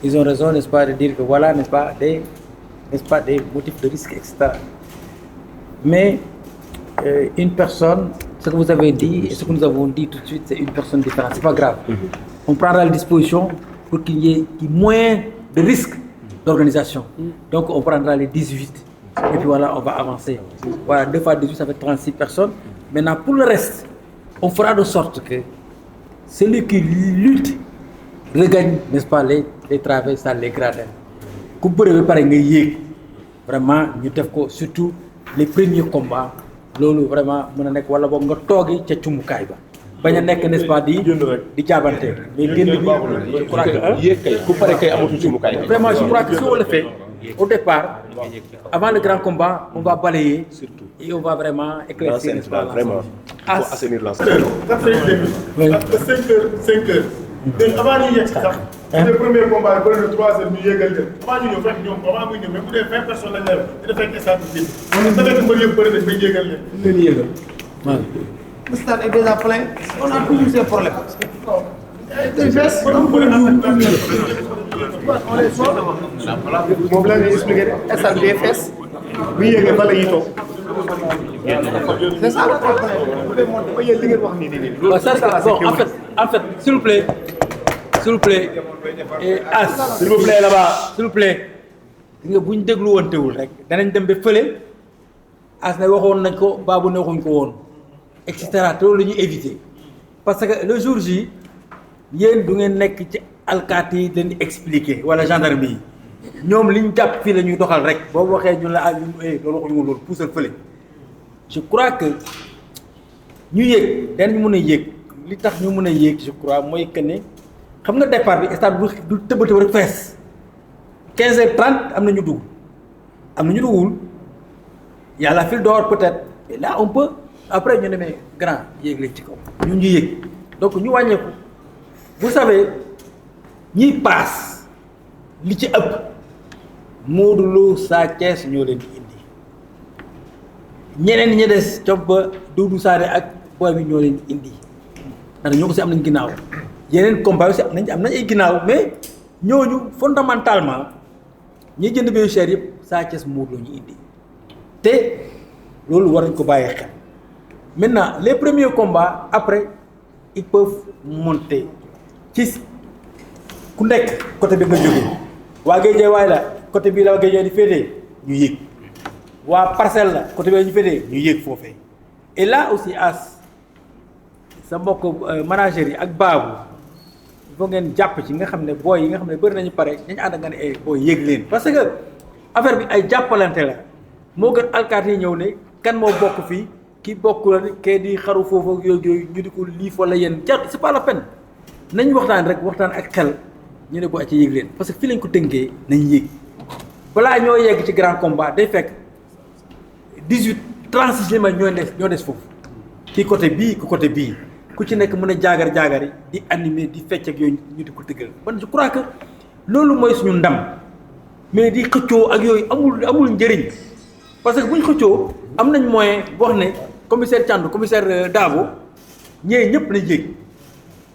Ils ont raison n'est-ce pas de dire que voilà n'est-ce pas des motifs de risque etc. Mais une personne, ce que vous avez dit et ce que nous avons dit tout de suite, c'est une personne différente, c'est pas grave. On prendra les dispositions pour qu'il y ait moins de risques d'organisation. Donc on prendra les 18 et puis voilà, on va avancer. Voilà, 2 fois 18, ça fait 36 personnes. Maintenant, pour le reste, on fera de sorte que celui qui lutte regagne, n'est-ce pas, les travées, les gradins. Ku bëre ba pare nga yéeg vraiment ñu def ko surtout les premiers combats loolu vraiment mën a nekk wala boog nga toogi ca cumukaay ba bañ a nekk n'est-ce pas di jaabante mais génn bi je crois que yéeg kay ku pare kay amatul cumukaay vraiment je crois que si on le fait au départ avant le grand combat on va balayer et on va vraiment éclaircir n'est-ce pas vraiment il faut assainir l'ensemble. 5 heures. léegi avant ñuy yegg sax. le premier combat yi bëri na 3 heures ñu yéegal leen. avant ñu ñëw fekk ñoom avant muy ñëw mais bu dee 20 personnes lañ leen dina fekk stade bi on est avec mbër yëpp bëri nañ ba yéegal leen. ñu leen yéegal. waaw. Le stade est déjà plein. On a toujours ces problèmes. Des fesses, on peut on les sort. moom la ñuy expliqué stade des fesses. bu ñu yéegee fa la ñuy toog. C'est ça le problème. bu dee monté ba yéen li ngeen wax nii. Bon, en fait, s'il vous plaît, et s'il vous plaît là-bas, s'il vous plaît, nga bu ñu déglu woon teewul rek danañ dem ba fële as ne waxoon nañ ko baabu ne waxuñ ko woon et cetera te loolu la ñuy éviter parce que le jour J yéen du ngeen nekk ci alkaati yi leen di expliquer wala gendarmerie yi ñoom li ñu jàpp fii la ñuy doxal rek boo waxee ñu la ñun loolu waxuñu woon loolu puusal fële je crois que ñu yéeg danañ mën a yéeg li tax ñu mën a yéeg je crois mooy que ne xam nga départ bi stade du tëbate rek fees 15h30 am na ñu dugg am na ñu duggul y a la file dehors peut-être et là on peut après ñu ne mais grand yéeg leen ci kaw ñu yéeg donc ñu wàññeeku vous savez ñiy paas li ci ëpp Modou Lo Sa Thiès ñoo leen di indi ñeneen ñi des cob ba Doudou Sané ak boy bi ñoo leen di indi ndax ñoo ko si am nañ ginnaaw yeneen combat aussi am nañ ay ginnaaw mais ñooñu fondamentalement ñi jënd bee cher yëpp Sa Thiès Modou Lo ñu indi te loolu war nañ ko bàyyi xel maintenant les premiers combats après ils peuvent monter ci ku nekk côté bi nga jógee waa Guédiawaye la côté bii la waa Guédiawaye di féetee ñu yéeg waa Parcelles la côté bi ñu féetee ñu yéeg foofee et là aussi as sa mbokk manager yi ak baabu il faut ngeen jàpp ci nga xam ne booy yi nga xam ne bëri nañu pare dañu ànd nga ne ay booy yéeg leen parce que affaire bi ay jàppalante la moo gën alkaati yi ñëw ne kan moo bokk fii ki bokk la kee di xaru foofu ak yooyu ñu di ko liif wala yéen jar c'est pas la peine nañ waxtaan rek waxtaan ak xel ñu ne boo ci yéeg leen parce que fii lañ ko tënkee nañ yéeg balaa ñoo yegg ci grand combat day fekk 36 ma ñoo des foofu kii côté bii ku côté bii ku ci nekk mën a jaagari di animer di fecc ak yooyu ñu di ko tëggal man je crois que loolu mooy suñu ndam mais di xëccoo ak yooyu amul njëriñ parce que bu ñu xëccoo am nañ moyen wax ne commissaire Thiandou commissaire Dabo ñee ñëpp nañ yéeg.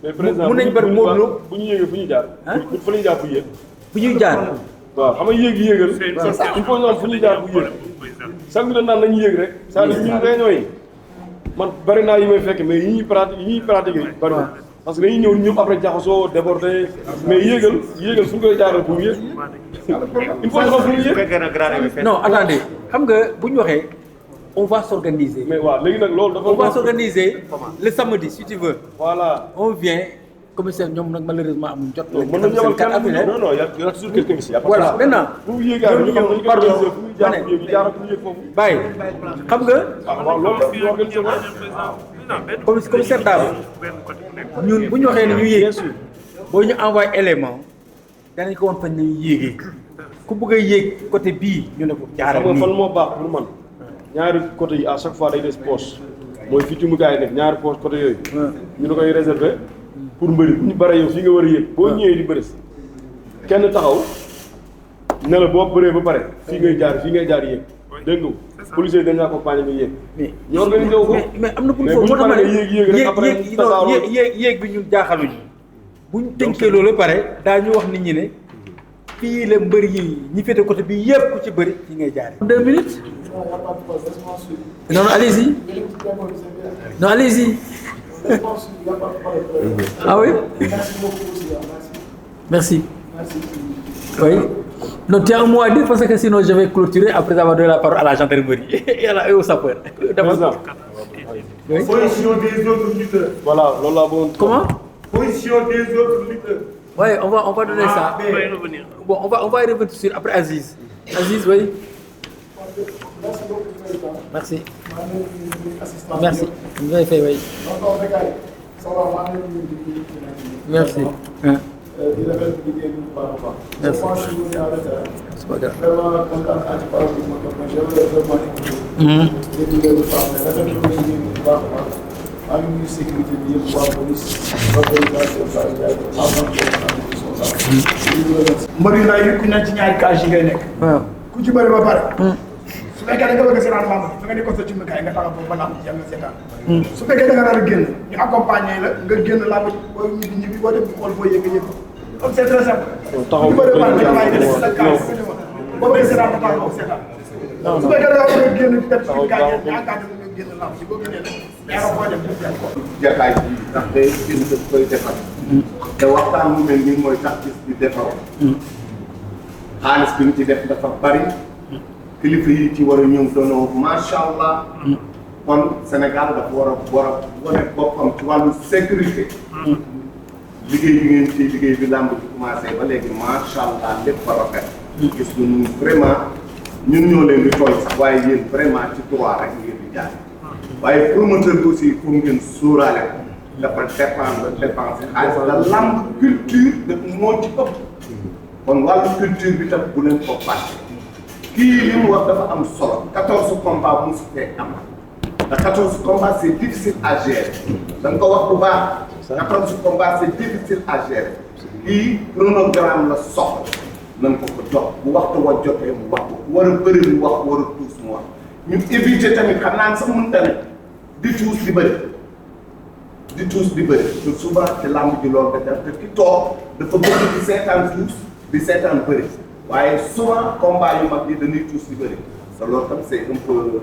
mais président mun nañ bari Modou Lo bu ñu yéegee fu ñu jaar. fu ñu jaar fu yéeg. fu ñuy jaar. waaw xam nga yéegal. il faut ñu am fu ñu jaar fu yéeg. sax bi dañ naan nañu yéeg rek. c'est-à-dire ñun réunion yi man bari naa yi may fekk mais yi ñuy pratiquer bari parce que dañuy ñëw ñëpp après jaxasoo débordé mais yéegal fu ñu koy jaaral pour yéeg. il faut ñu xam fu ñu yéeg. non attendez xam nga bu ñu waxee on va s'organiser. mais waaw léegi nag loolu dafa. on va s'organiser le samedi si tu veux. voilà on vient commissaire ñoom nag malheureusement amuñ jot. mën nañu ñëwal kenn non y a toujours quelqu'un ici. voilà maintenant. pour yéegaay ñu xam nañu pardon fu ñu jaar fu ñu jaar fu ñu yéeg foofu. bàyyi xam nga. waaw loolu la organisé commissaire Dabo ñun bu ñu waxee ne ñu yéeg boo ñu envoyé élément danañ ko woon fañ nañu yéegee ku bëgg a yéeg côté bii ñu ne ko jaaral xam nii. nga fan moo baax pour man ñaari côté yi à chaque fois day des poches mooy fi jumukaay nekk ñaari poches côté yooyu. ñu ne koy réserver pour mbëri bu ñu bare yow fii nga war a yéeg. boo ñëwee di bëri kenn taxaw ne la boo bëree ba pare fii ngay jaar yéeg dégg nga policier yi dañu accompagné nga yéeg. ñu organisé wu ko mais am na bu ñu mais foofu bu ñu paree yéeg rek après tasaaroo yéeg bi ñun jaaxaluñu bu ñu tënkee loolu ba pare daañu wax nit ñi ne fii la mbër yi ñi féete côté bi yëpp ku ci bëri fii ngay jaaree. 2 minutes. non allez-y. non allez-y. Ah oui. Merci. Oui. Non, tu as un mot à dire parce que sinon je vais clôturer après avoir donné la parole à la gendarmerie et au sapeur. Oui. Position des autres lutteurs. voilà loolu laa bëggoon. Comment? Position des autres lutteurs. Oui, on va donner ça. Bon, on va y revenir sur après Aziz. Aziz, oui. Merci. Merci. Vous avez fait, oui. Merci. Hein. Merci. C'est pas grave. mbër yu ndaw yi ku ne ci ñaari cage yi ngay nekk. waaw. ku ci bëri ba pare. su fekkee da nga bëgg a seetaan lamb ji da nga di ko sa cumbukaay nga taxaw foofu ba lamb ji nga seetaan. su fekkee da nga nar a génn ñu accompagner la nga génn lamb ji boo ñibbi boo dem xool boo yëg yëg donc c'est très simple. taxaw ku bëri ba pare nga bàyyi sa cage boo bëggee seetaan ba taxaw seetaan. su fekkee da nga bëgg a génn def ci cage ñu encadré nga génn lamb ji boo génnee nag yaa foo dem def ko. jataay bi ndax day gis daf koy defar te waxtaan mu mel nii mooy tax gis di defar xaalis bi ñu ci def dafa bari kilifa yi ci war a ñëw doonoo macha allah kon Sénégal dafa war a wane boppam ci wàllu sécurité liggéey bi ngeen ci liggéey bi làmb ci commencé ba léegi macha allah lépp ba rafet gis nañu vraiment ñun ñoo leen di tooñ sax waaye yéen vraiment ci droit rek ngeen di jaay waaye promoteur bi aussi pour ngeen sóoraale ko dafa dépendre dépense xaalis la lamb culture daf moo ci ëpp kon wàllu culture bi tam bu leen ko fàtte kii li mu wax dafa am solo 14 combats mu su fee am te 14 combats c'est difficile à gérer da nga ko wax bu baax 14 combats c'est difficile à gérer kii chronogramme la soxla nan ko ko jox bu waxtu wa jotee mu wax ko war a bëri mu wax war a tuus mu wax ñu éviter tamit xam naa sax mun tamit di tuus di bëri te souvent ci làmb ji loolu da te ki toog dafa bëgg di seetaan tuus di seetaan bëri waaye souvent combat yu mag yi dañuy tuus di bëri te loolu tam c'est un peu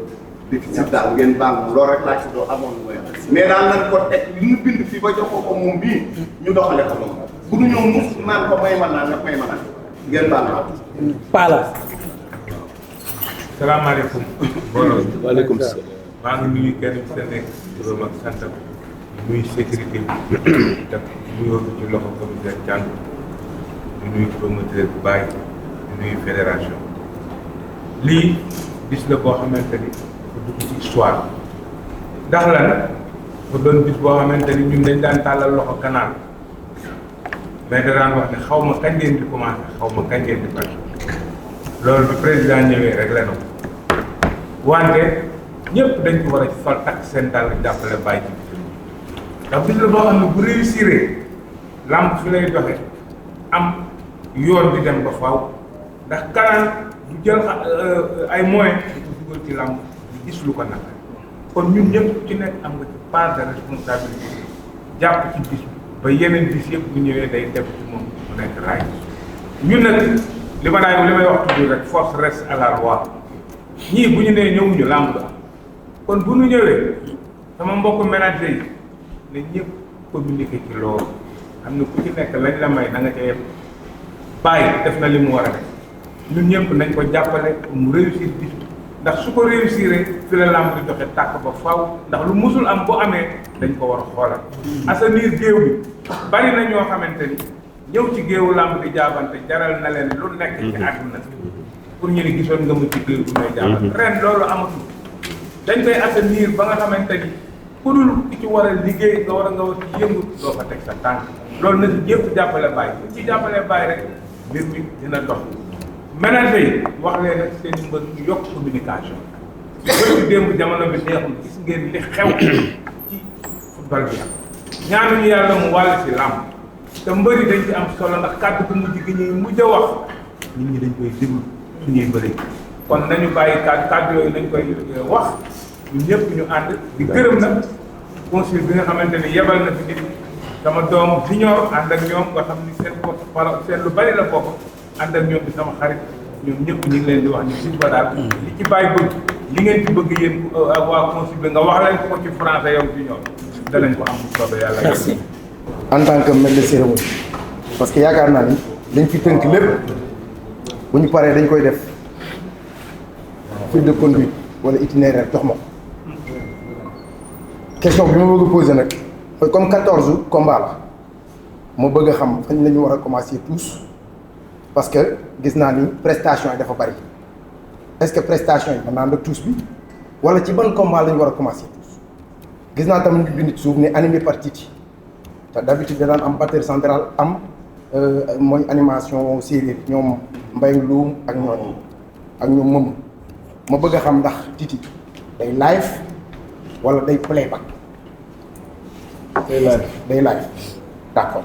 difficile daal ngeen baal ma loolu rek laa ci doo amoon lu may mais daal nañ ko teg li ñu bind fii ba jox ko moom bii ñu doxale ko moom bu ñu ñëw mus naan ko may mën naa nag may mën naa ngeen baal ma Pala. salaamaaleykum. mbooloo mi. waaleykum salaam. maa ngi nuyu kenn ku sa nekk turam ak santam nuyu sécurité bi def nuyoo bi ci loxo commissaire Thiam di nuyu promoteur bu Baye di nuyu fédération lii bis la boo xamante ni dafa dugg ci histoire ndax lan dafa doon bis boo xamante ni ñun dañ daan tàllal loxo canal mais da daan wax ne xaw ma kañ ngeen di commencé xaw ma kañ ngeen di pare loolu bi président ñëwee rek la wante ñëpp dañ ko war a fal takk seen dàll jàppale Baye ci bis ndax bis la boo xam ne bu réussir làmb fi lay doxe am yoon di dem ba faaw ndax canal du jël ay moyens di ko dugal ci làmb di gis lu ko naka kon ñun ñëpp ci nekk am nga ci part de responsabilité jàpp ci bis bi ba yeneen bis yëpp bu ñëwee day def ci moom mu nekk raay ñun nag li may wax toujours rek force reste à la loi ñii bu ñu nee ñëwuñu làmb la kon bu ñu ñëwee sama mbokku ménager yi ne ñëpp communiquer ci loolu xam ne ku ci nekk lañ la may na nga ca yem bàyyi def na li mu war a def ñun ñëpp nañ ko jàppale mu réussir bis ndax su ko réussir fi la làmb di doxe tàkk ba faw ndax lu musul am bu amee dañ ko war a xoolal assainir géew bi bari na ñoo xamante ni ñëw ci géewu làmb di jaabante jaral na leen lu nekk ci àdduna pour ñu ni gisoon nga mu ci géew bi may jaabante ren loolu amatul dañ koy assainir ba nga xamante ni ku dul ki ci war a liggéey nga war ci yëngu doo fa teg sa tànk loolu na si ñëpp jàppale Baye bu ci jàppale Baye rek mbir mi dina dox ménager yi wax leen ak seen i mbër ñu yokk communication bërki démb jamono bi neexul gis ngeen li xew ci football bi am ñaanuñu yàlla mu wàll ci làmb te mbëri dañ ci am solo ndax kàddu bu mujj gi ñuy mujj a wax nit ñi dañ koy déglu suñuy bëri kon nañu bàyyi kàddu yooyu nañ koy wax ñun ñëpp ñu ànd di gërëm nag consul bi nga xamante ni yebal na fi nit sama doom junior ànd ak ñoom nga xam ni seen lu bari la bokk ànd ak ñoom di sama xarit ñoom ñëpp ñu ngi leen di wax ni suñ ko daal li ci bàyyi bëgg li ngeen ci bëgg yéen waa consul bi nga wax leen ko ci français yow junior danañ ko am bu soobee yàlla. merci en tant que maître de cérémonie parce que yaakaar naa ni dañ fi tënk lépp bu ñu paree dañ koy def fil de conduite wala itinéraire jox ma ko question bi ma bëgg a poser nag mooy comme 14 combats la ma bëgg a xam fañ la ñu war a commencer tous parce que gis naa ni prestation yi dafa bari est-ce que prestation yi mën naa ànd ak tous bi wala ci ban combat la ñu war a commencer tous gis naa tamit ñu bind ci suuf ni animé par Titi te d'habitude da daan am batteur central am mooy animation séeréer ñoom Mbaye Loum ak ñooñu ak ñoom moom ma bëgg a xam ndax Titi day live wala day playback. day live d'accord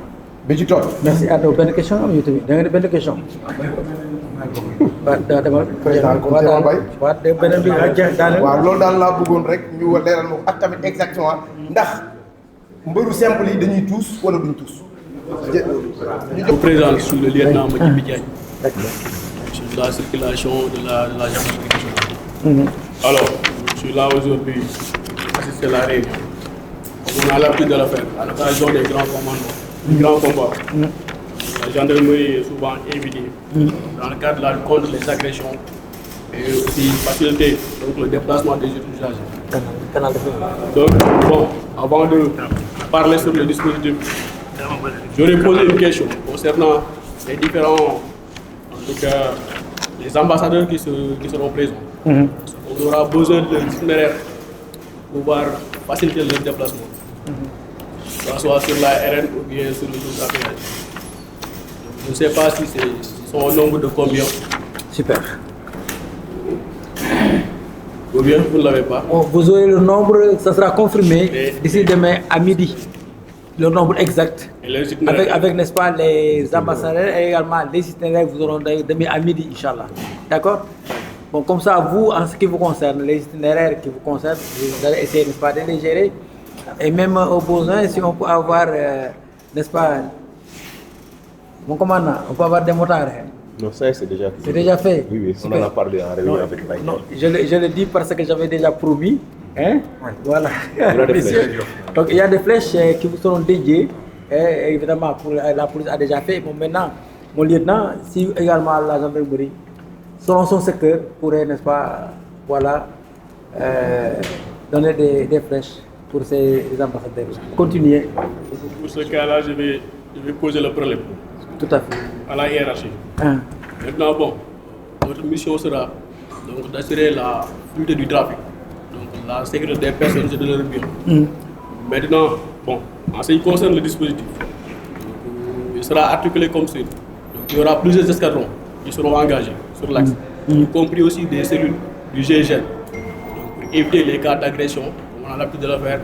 bi ci topp. merci Ado benn question am yow tamit da nga ne benn question. waaw dama. président conseil Mbaye. waaw beneen bi nga jeex daanaka. waaw loolu daal laa bëggoon rek ñu leeral ma ko ak tamit exactement ndax mbëru simple yi dañuy tuus wala duñ tuus. Je vous présente sous le lieutenant Madibi Diagne. Sur la circulation de la gendarmerie nationale. Alors, je suis là aujourd'hui pour assister à la réunion. On a l'habitude de le faire à l'occasion des grands combats. La gendarmerie est souvent invitée dans le cadre de la lutte contre les agressions et aussi faciliter donc, le déplacement des usagers. Donc, bon, avant de parler sur le dispositif, j'aurais posé une question concernant les différents, en tout cas, les ambassadeurs qui seront présents. On aura besoin de l'itinéraire pour pouvoir faciliter leur déplacement. Que ce soit sur la RN ou bien sur le route à péage. Je ne sais pas si ils sont au nombre de combien. Super. Ou bien vous ne l'avez pas. Vous aurez le nombre, ça sera confirmé d'ici demain à midi. le nombre exact. Et les itinéraires. Avec n'est-ce pas, les ambassadeurs et également les itinéraires vous auront demain à midi, Inch'Allah. D'accord? Bon, comme ça, vous, en ce qui vous concerne, les itinéraires qui vous concernent, vous allez essayer, n'est-ce pas, de les gérer. Et même au besoin, si on peut avoir, n'est-ce pas, mon commandant, on peut avoir des motards. Non, ça c'est déjà fait. C'est déjà fait. Oui, on en a parlé en réunion avec Baye. Non, je le dis parce que j'avais déjà promis. Hein? Voilà. Donc il y a des flèches qui vous seront dédiées. Et évidemment, pour la police a déjà fait. Bon, maintenant, mon lieutenant, si également la gendarmerie, selon son secteur, pourrait, n'est-ce pas, voilà, donner des flèches pour ces ambassadeurs. Continuez. Pour ce cas-là, je vais poser le problème. Tout à fait. À la hiérarchie. Hein. Maintenant, bon, notre mission sera donc d'assurer la fluidité du trafic, donc la sécurité des personnes et de leurs biens. Maintenant, bon, en ce qui concerne le dispositif, il sera articulé comme suit. Donc, il y aura plusieurs escadrons qui seront engagés sur l'axe, y compris aussi des cellules du GIGN, donc pour éviter les cas d'agression, comme on a l'habitude de le faire,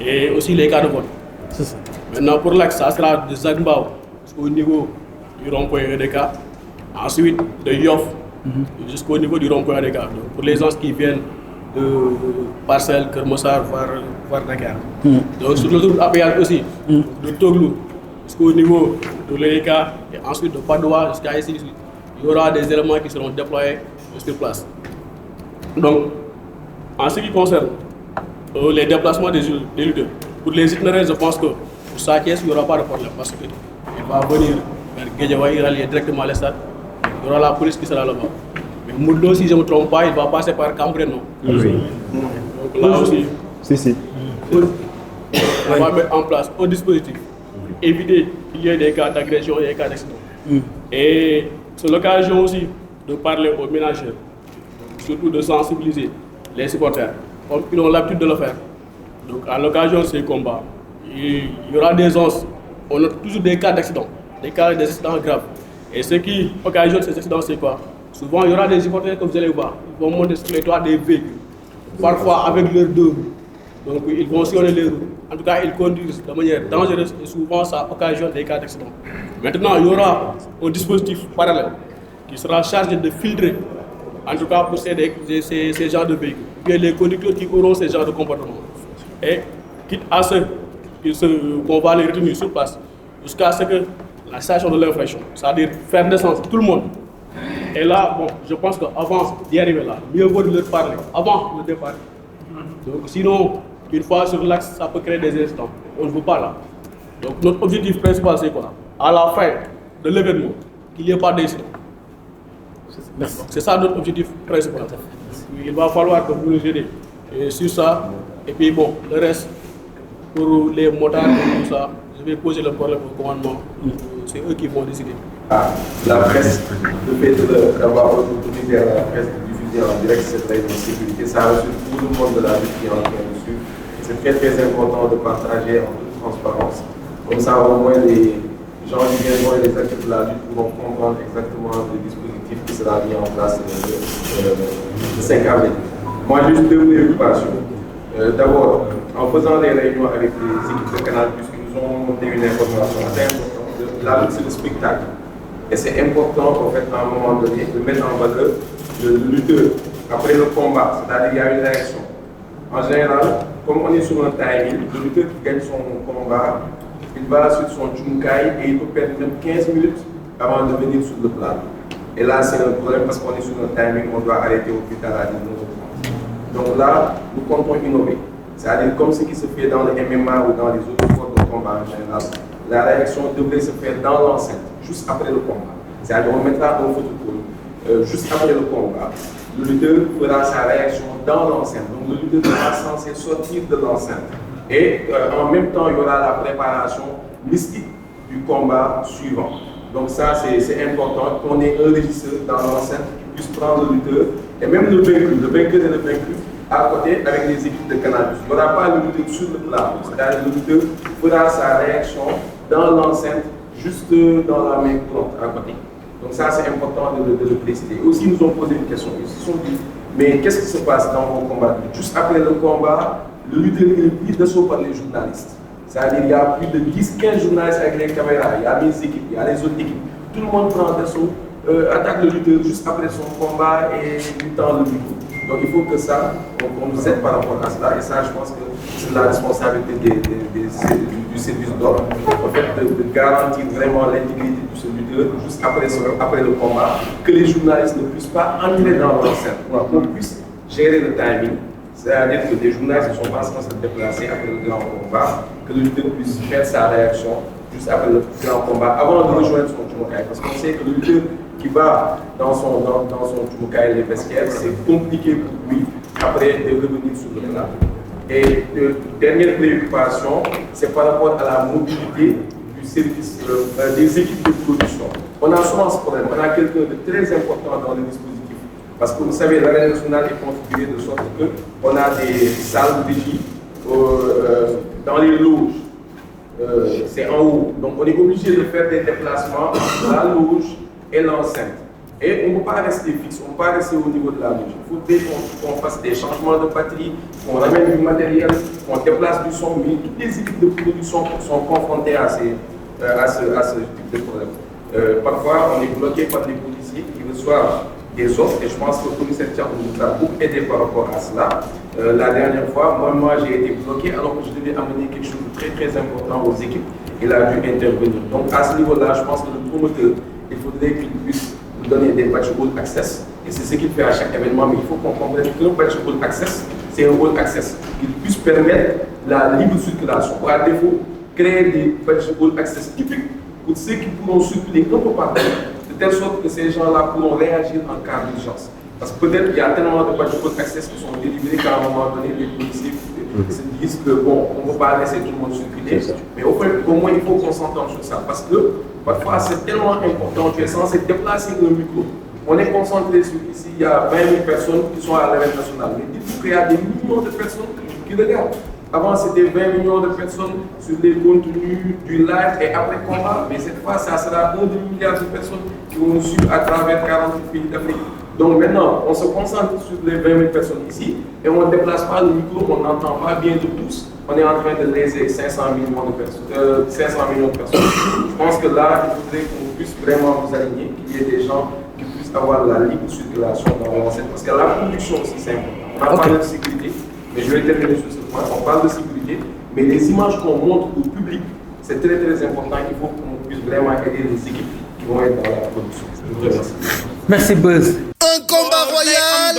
et aussi les cas de vol. C'est ça. Maintenant, pour l'axe, ça sera de Zagbao au niveau du rond-point EDK, ensuite de Yoff jusqu'au niveau du rond-point EDK. Donc, pour les gens qui viennent de Parcelles, Kermossar, voir Dakar. Donc sur l'autoroute à péage aussi, de Toglou jusqu'au niveau de l'EDK et ensuite de Padoua jusqu'à ici, il y aura des éléments qui seront déployés sur place. Donc, en ce qui concerne les déplacements des lutteurs, pour les itinéraires, je pense que pour ça, il n'y aura pas de problème parce qu'il va venir vers Guédiawaye, il va aller directement à l'estade. Il y aura la police qui sera là-bas. Mais Moudlo, si je ne me trompe pas, il va passer par Cambrai, non? Oui. Donc là aussi, Si. on va mettre en place un dispositif pour éviter qu'il y ait des cas d'agression et des cas d'accident. Et c'est l'occasion aussi de parler aux ménageurs, surtout de sensibiliser les supporters, comme ils ont l'habitude de le faire. Donc à l'occasion de ces combats, il y aura des onces. On a toujours des cas d'accident, des cas d'accidents graves. Et ce qui occasionne ces accidents, c'est quoi? Souvent, il y aura des supporters, comme vous allez voir, ils vont monter sur les toits des véhicules, parfois avec leurs deux roues. Donc, ils vont sillonner les roues. En tout cas, ils conduisent de manière dangereuse et souvent, ça occasionne des cas d'accident. Maintenant, il y aura un dispositif parallèle qui sera chargé de filtrer, en tout cas pour ces genres de véhicules, et les conducteurs qui auront ces genres de comportement. Et quitte à ce qu'on va les retenir sur place, jusqu'à ce que la station de l'infraction, c'est-à-dire faire descendre tout le monde. Et là, bon, je pense qu'avant d'y arriver là, mieux vaut de leur parler, avant le départ. Donc sinon, une fois sur l'axe, ça peut créer des incidents. On ne veut pas là. Donc notre objectif principal, c'est quoi? À la fin de l'événement, qu'il n'y ait pas d'incident. C'est ça notre objectif principal. Il va falloir que vous nous aidiez sur ça. Et puis bon, le reste, pour les motards et tout ça, je vais poser le problème au commandement. C'est eux qui vont décider. La presse, le fait d'avoir autorisé à la presse de diffuser en direct cette règle de sécurité, ça rassure tout le monde de la lutte qui est en train de suivre. C'est très très important de partager en toute transparence. Comme ça, au moins, les gens qui viendront et les acteurs de la lutte pourront comprendre exactement le dispositif qui sera mis en place le 5 avril. Moi, juste deux préoccupations. D'abord, en faisant des réunions avec les équipes de Canal+, qui nous ont monté une information très importante. La lutte, c'est le spectacle. Et c'est important, en fait, à un moment donné, de mettre en valeur le lutteur après le combat. C'est-à-dire qu'il y a une réaction. En général, comme on est sur un timing, le lutteur qui gagne son combat, il va sur son Chunkai et il peut perdre même 15 minutes avant de venir sur le plateau. Et là, c'est un problème parce qu'on est sur un timing, on doit arrêter au plus tard à 19h30. Donc là, nous comptons innover. C'est-à-dire comme ce qui se fait dans le MMA ou dans les autres sports de combat en général, la réaction devrait se faire dans l'enceinte, juste après le combat. C'est-à-dire qu'on mettra un photocall juste après le combat. Le lutteur fera sa réaction dans l'enceinte. Donc le lutteur sera censé sortir de l'enceinte. Et en même temps, il y aura la préparation mystique du combat suivant. Donc ça, c'est important qu'on ait un régisseur dans l'enceinte qui puisse prendre le lutteur et même le vainqueur et le vaincu à côté avec les équipes de Canal+. Il n'y aura pas le lutteur sur le plateau. C'est-à-dire le lutteur fera sa réaction dans l'enceinte, juste dans la main courante à côté. Donc ça, c'est important de le préciser. Aussi, nous ont posé une question. Ils se sont dit, mais qu'est-ce qui se passe dans vos combats? Juste après le combat, le lutteur est pris d'assaut par les journalistes. C'est-à-dire il y a plus de 10-15 journalistes avec les caméras, il y a mes équipes, il y a les autres équipes. Tout le monde prend d'assaut, attaque le lutteur juste après son combat et lui tend le micro. Donc il faut que ça, on nous aide par rapport à cela. Et ça, je pense que c'est la responsabilité du service d'ordre. En fait, de garantir vraiment l'intégrité de ce lutteur juste après le combat, que les journalistes ne puissent pas entrer dans l'enceinte, qu'on puisse gérer le timing. C'est-à-dire que les journalistes ne sont pas censés se déplacer après le grand combat, que le lutteur puisse faire sa réaction juste après le grand combat, avant de rejoindre son Jumokai. Parce qu'on sait que le lutteur qui va dans son Jumokai, les vestiaires, c'est compliqué pour lui après de revenir sur le terrain. Et dernière préoccupation, c'est par rapport à la mobilité du service, des équipes de production. On a souvent ce problème, on a quelqu'un de très important dans le dispositif. Parce que vous savez, l'arène nationale est configurée de sorte qu'on a des salles de régie dans les loges. C'est en haut. Donc on est obligé de faire des déplacements entre la loge et l'enceinte. Et on ne peut pas rester fixe, on ne peut pas rester au niveau de la loge. Il faut qu'on fasse des changements de batterie, qu'on ramène du matériel, qu'on déplace du son. Mais toutes les équipes de production sont confrontées à ce type de problème. Parfois, on est bloqué par les policiers qui reçoivent des offres, et je pense que le commissaire Thiam nous a beaucoup aidé par rapport à cela. La dernière fois, moi j'ai été bloqué alors que je devais amener quelque chose de très très important aux équipes. Il a dû intervenir. Donc à ce niveau-là, je pense que le promoteur, il faudrait qu'il puisse nous donner des batch all access. Et c'est ce qu'il fait à chaque événement, mais il faut qu'on comprenne qu'un batch all access, c'est un all access. Qu'il puisse permettre la libre circulation. Ou à défaut, créer des batch all access typiques pour ceux qui pourront circuler un peu partout, de telle sorte que ces gens-là pourront réagir en cas d'urgence. Parce que peut-être qu'il y a tellement de batch all access qui sont délivrés qu'à un moment donné, les policiers se disent que bon, on ne peut pas laisser tout le monde circuler. Mais au moins, il faut qu'on s'entende sur ça. Parce que parfois, c'est tellement important, tu es censé déplacer le micro. On est concentré sur ici, il y a 20 000 personnes qui sont à l'arène nationale. Mais dites-vous qu'il y a des millions de personnes qui regardent. Avant, c'était 20 millions de personnes sur les contenus du live et après combat. Mais cette fois, ça sera 1 demi-milliard de personnes qui vont nous suivre à travers 48 pays d'Afrique. Donc maintenant, on se concentre sur les 20 000 personnes ici et on ne déplace pas le micro, on n'entend pas bien de tous. On est en train de léser 500 millions de personnes. Je pense que là, il faudrait qu'on puisse vraiment vous aligner, qu'il y ait des gens qui puissent avoir la libre circulation dans l'enceinte. Parce que la production aussi, c'est important. On a parlé de sécurité, mais je vais terminer sur ce point. On parle de sécurité, mais les images qu'on montre au public, c'est très très important. Il faut qu'on puisse vraiment aider les équipes qui vont être dans la production. Je vous remercie. Merci Buzz. Un combat royal,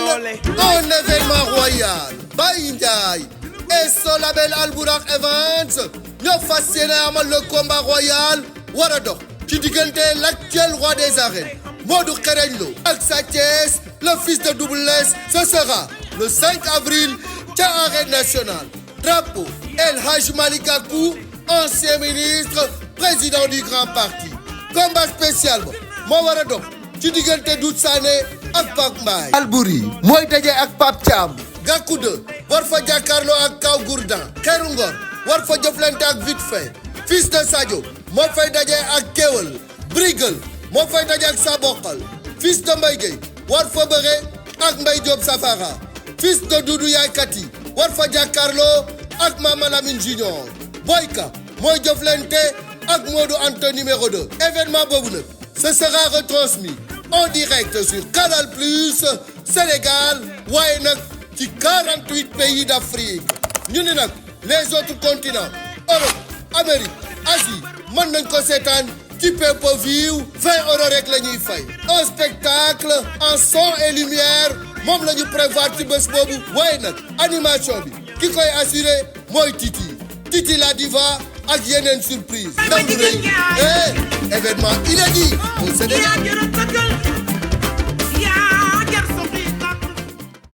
un événement royal. Baye Ndiaye et son label Albourakh Events ñoo fas yéene amal le combat royal war a dox ci diggante l'actuel roi des arènes Modou Xarañ Lo ak Sa Thiès, le fils de Double Less. Ce sera le 5 avril ca Arène Nationale. Drapeau El Hadj Malick Gakou, ancien ministre, président du Grand Parti. Combat spécial ba moo war a dox ci diggante Doudou Sané ak Pape Mbaye. Albouri mooy daje ak Pape Thiam. Gakou 2 war fa jàkkaarloo ak Kaw Gourdin. Xeeru Ngor war fa jëflante ak Vite Fait. Fils de Sadio moo fay daje ak Kéwel. Brigal moo fay daje ak Sabokal. Fils de Mbaye Gueye war fa bëre ak Mbaye Diop Safara. Fils de Doudou Yaay Kati war fa jàkkaarloo ak Mama Lamine Junior. Boyka mooy jëflante ak Modou Anta numéro 2. Événement boobu nag ce sera retransmis en direct sur Canal Plus Sénégal waaye nag ci 48 pays d'Afrique. ñu ne nag les autres continents Europe, Amérique, Asie mën nañ ko seetaan ci pay-per-view 20 € rek la ñuy fay. Un spectacle en son et lumière moom la ñu prévoir ci bés boobu. waaye nag animation bi ki koy assuré mooy Titi la diva ak yeneen surprise. ndaw lu rëy événement inédit au Sénégal.